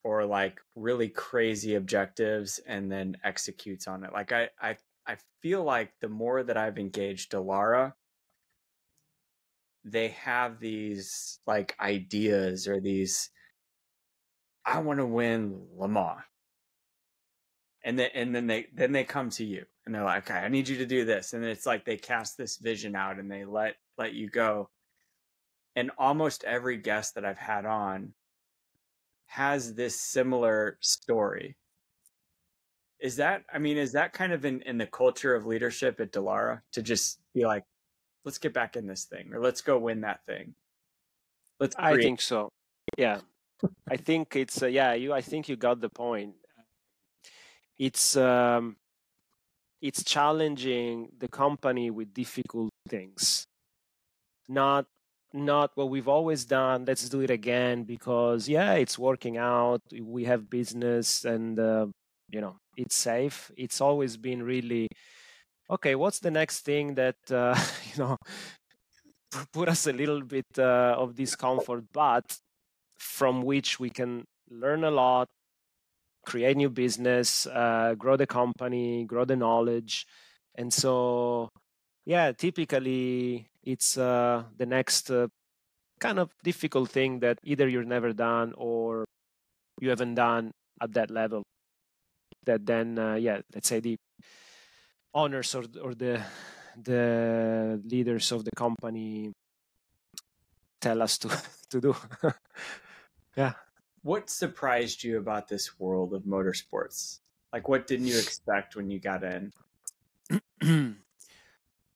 or like really crazy objectives and then executes on it? Like I feel like the more that I've engaged Dallara, they have these like ideas or these, I want to win Le Mans. And then they come to you and they're like, okay, I need you to do this. And it's like they cast this vision out and they let you go. And almost every guest that I've had on has this similar story. Is that kind of in the culture of leadership at Dallara to just be like, let's get back in this thing, or let's go win that thing. Let's I create. think so. Yeah, I think it's I think you got the point. It's challenging the company with difficult things, not what we've always done. Let's do it again because it's working out. We have business and it's safe. It's always been really okay. What's the next thing that put us a little bit of discomfort, but from which we can learn a lot, create new business, grow the company, grow the knowledge. And so, typically it's the next kind of difficult thing that either you've never done or you haven't done at that level. That then, let's say the owners or the leaders of the company tell us to do. Yeah. What surprised you about this world of motorsports? Like, what didn't you expect when you got in?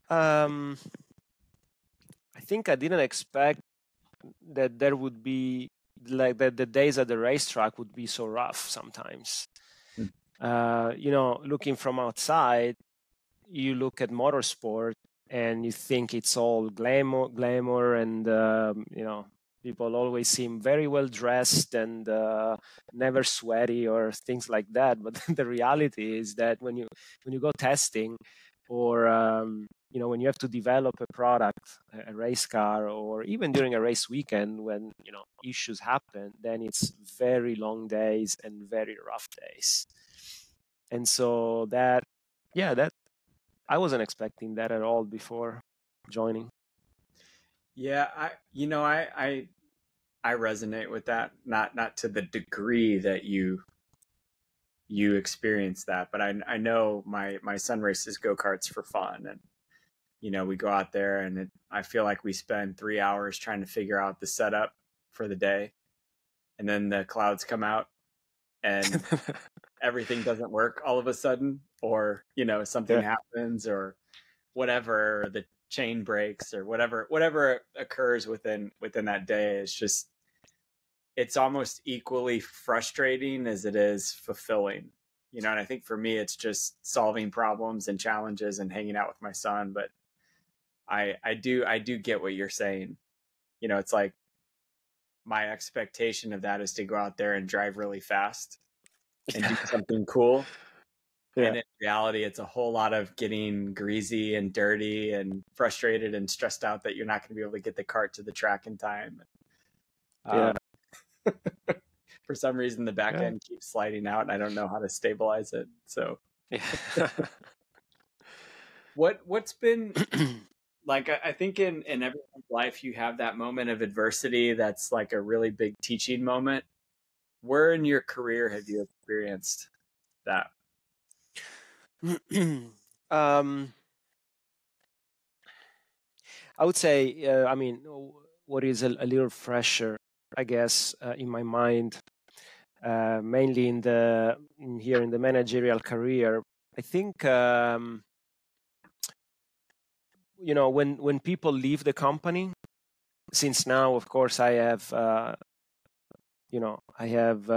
I think I didn't expect that there would be like the days at the racetrack would be so rough sometimes. You know, looking from outside, you look at motorsport and you think it's all glamour, and you know, people always seem very well dressed and never sweaty or things like that. But the reality is that when you go testing, or you know, when you have to develop a product, a race car, or even during a race weekend when, you know, issues happen, then it's very long days and very rough days. And so that, yeah, that I wasn't expecting that at all before joining. Yeah, I resonate with that. Not to the degree that you experience that, but I know my son races go-karts for fun, and you know, we go out there and I feel like we spend 3 hours trying to figure out the setup for the day, and then the clouds come out and everything doesn't work all of a sudden, or you know, something happens, or whatever, the chain breaks, or whatever occurs within that day. Is just, it's almost equally frustrating as it is fulfilling, you know. And I think for me, it's just solving problems and challenges and hanging out with my son. But I do get what you're saying. You know, it's like my expectation of that is to go out there and drive really fast and do something cool. Yeah. And in reality, it's a whole lot of getting greasy and dirty and frustrated and stressed out that you're not going to be able to get the cart to the track in time. Yeah. For some reason, the back end keeps sliding out and I don't know how to stabilize it. So what's been like, I think in everyone's life, you have that moment of adversity that's like a really big teaching moment. Where in your career have you experienced that? I would say, I mean, what is a little fresher, I guess, in my mind, mainly here in the managerial career. I think, you know, when people leave the company, since now, of course, I have, you know, I have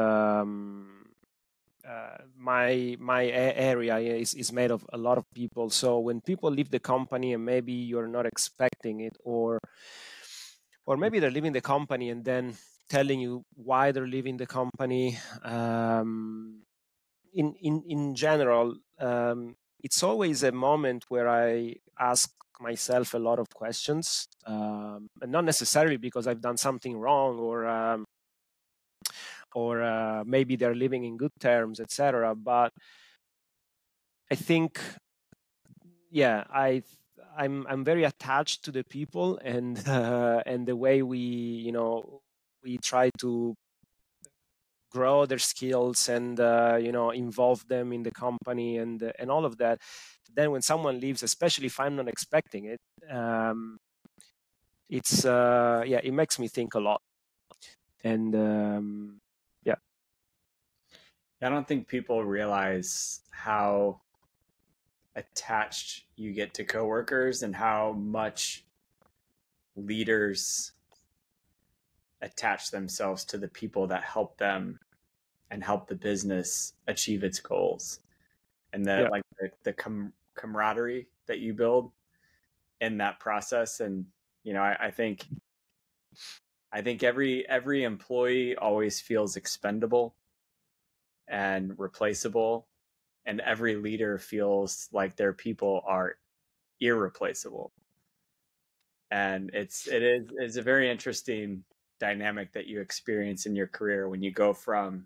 my area is made of a lot of people. So when people leave the company and maybe you're not expecting it, or maybe they're leaving the company and then telling you why they're leaving the company, in general, it's always a moment where I ask myself a lot of questions, and not necessarily because I've done something wrong, or maybe they're living in good terms, etc. But I think, yeah, I'm very attached to the people, and the way we try to grow their skills and involve them in the company, and all of that. Then when someone leaves, especially if I'm not expecting it, it's it makes me think a lot. And I don't think people realize how attached you get to coworkers and how much leaders attach themselves to the people that help them and help the business achieve its goals. And that like the camaraderie that you build in that process. And you know, I think every employee always feels expendable and replaceable, and every leader feels like their people are irreplaceable. And it is a very interesting dynamic that you experience in your career when you go from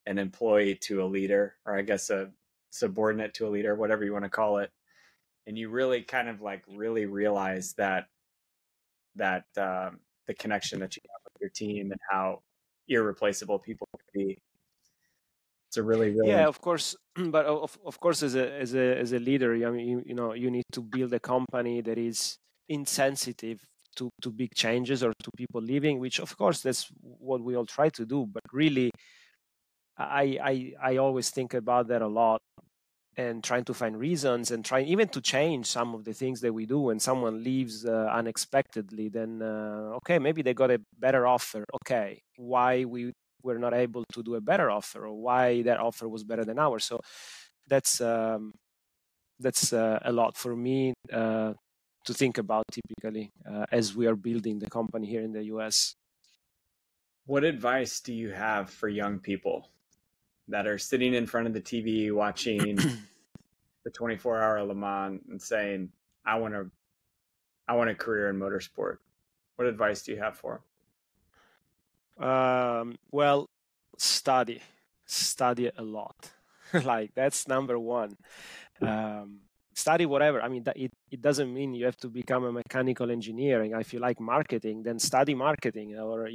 an employee to a leader, or I guess a subordinate to a leader, whatever you want to call it. And you really kind of like really realize that the connection that you have with your team and how irreplaceable people can be. It's a really of course. But of course, as a leader, I mean, you need to build a company that is insensitive to big changes or to people leaving, which of course that's what we all try to do. But really, I always think about that a lot. and trying to find reasons and trying even to change some of the things that we do. When someone leaves unexpectedly, then okay, maybe they got a better offer. Okay, why we were not able to do a better offer, or why that offer was better than ours. So that's a lot for me to think about typically as we are building the company here in the US. What advice do you have for young people that are sitting in front of the TV watching the 24-hour Le Mans and saying, I want a career in motorsport? What advice do you have for them? Well, study a lot. Like, that's number one. Study whatever. I mean, it doesn't mean you have to become a mechanical engineer. If you like marketing, then study marketing, or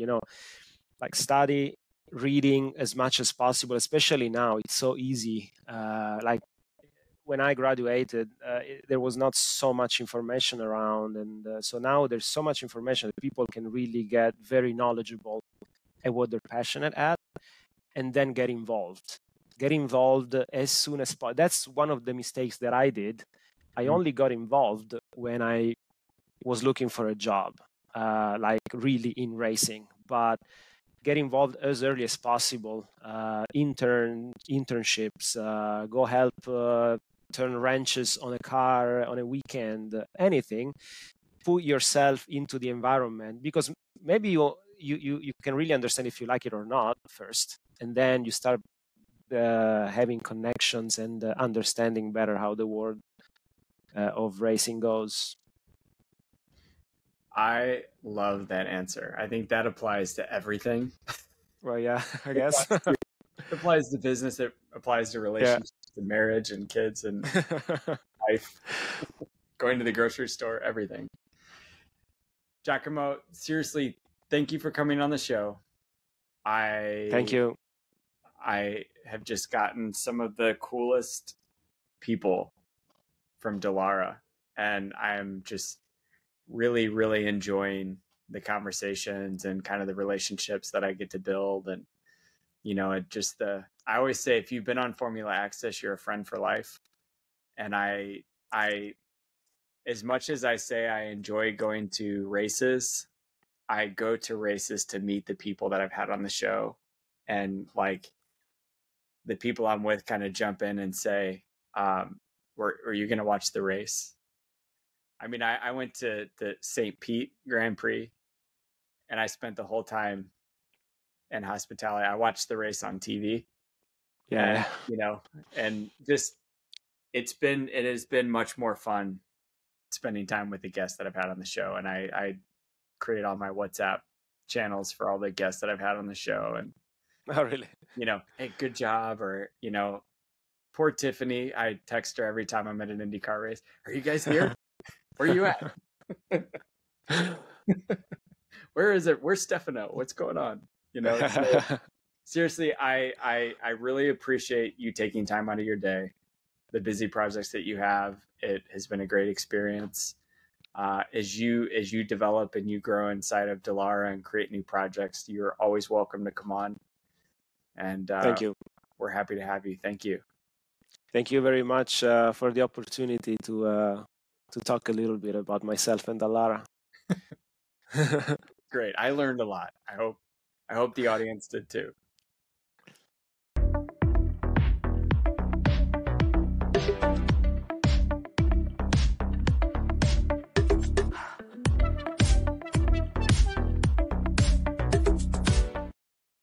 like study reading as much as possible. Especially now, it's so easy. Like when I graduated, there was not so much information around, and so now there's so much information that people can really get very knowledgeable at what they're passionate at, and then get involved as soon as possible. That's one of the mistakes that I did. I only got involved when I was looking for a job, like really in racing. But get involved as early as possible. Internships, go help turn wrenches on a car on a weekend, anything. Put yourself into the environment, because maybe you can really understand if you like it or not first, and then you start having connections and understanding better how the world of racing goes. I love that answer. I think that applies to everything. Well, yeah, I guess. It applies to business. It applies to relationships, to marriage and kids and life, going to the grocery store, everything. Giacomo, seriously, thank you for coming on the show. Thank you. I have just gotten some of the coolest people from Dallara, and I'm just really, really enjoying the conversations and kind of the relationships that I get to build. And, I always say, if you've been on Formula Access, you're a friend for life. And I, as much as I say I enjoy going to races, I go to races to meet the people that I've had on the show. And like the people I'm with kind of jump in and say, are you going to watch the race? I mean, I went to the St. Pete Grand Prix and I spent the whole time in hospitality. I watched the race on TV. Yeah. And, and just, it has been much more fun spending time with the guests that I've had on the show. And I create all my WhatsApp channels for all the guests that I've had on the show. And, oh, really? Hey, good job. Or, poor Tiffany, I text her every time I'm at an IndyCar race. Are you guys here? Where are you at? Where is it? Where's Stefano? What's going on? So, seriously, I really appreciate you taking time out of your day, the busy projects that you have. It has been a great experience. As you develop and you grow inside of Dallara and create new projects, you're always welcome to come on. And thank you. We're happy to have you. Thank you. Thank you very much for the opportunity to talk a little bit about myself and Dallara. Great. I learned a lot. I hope the audience did too.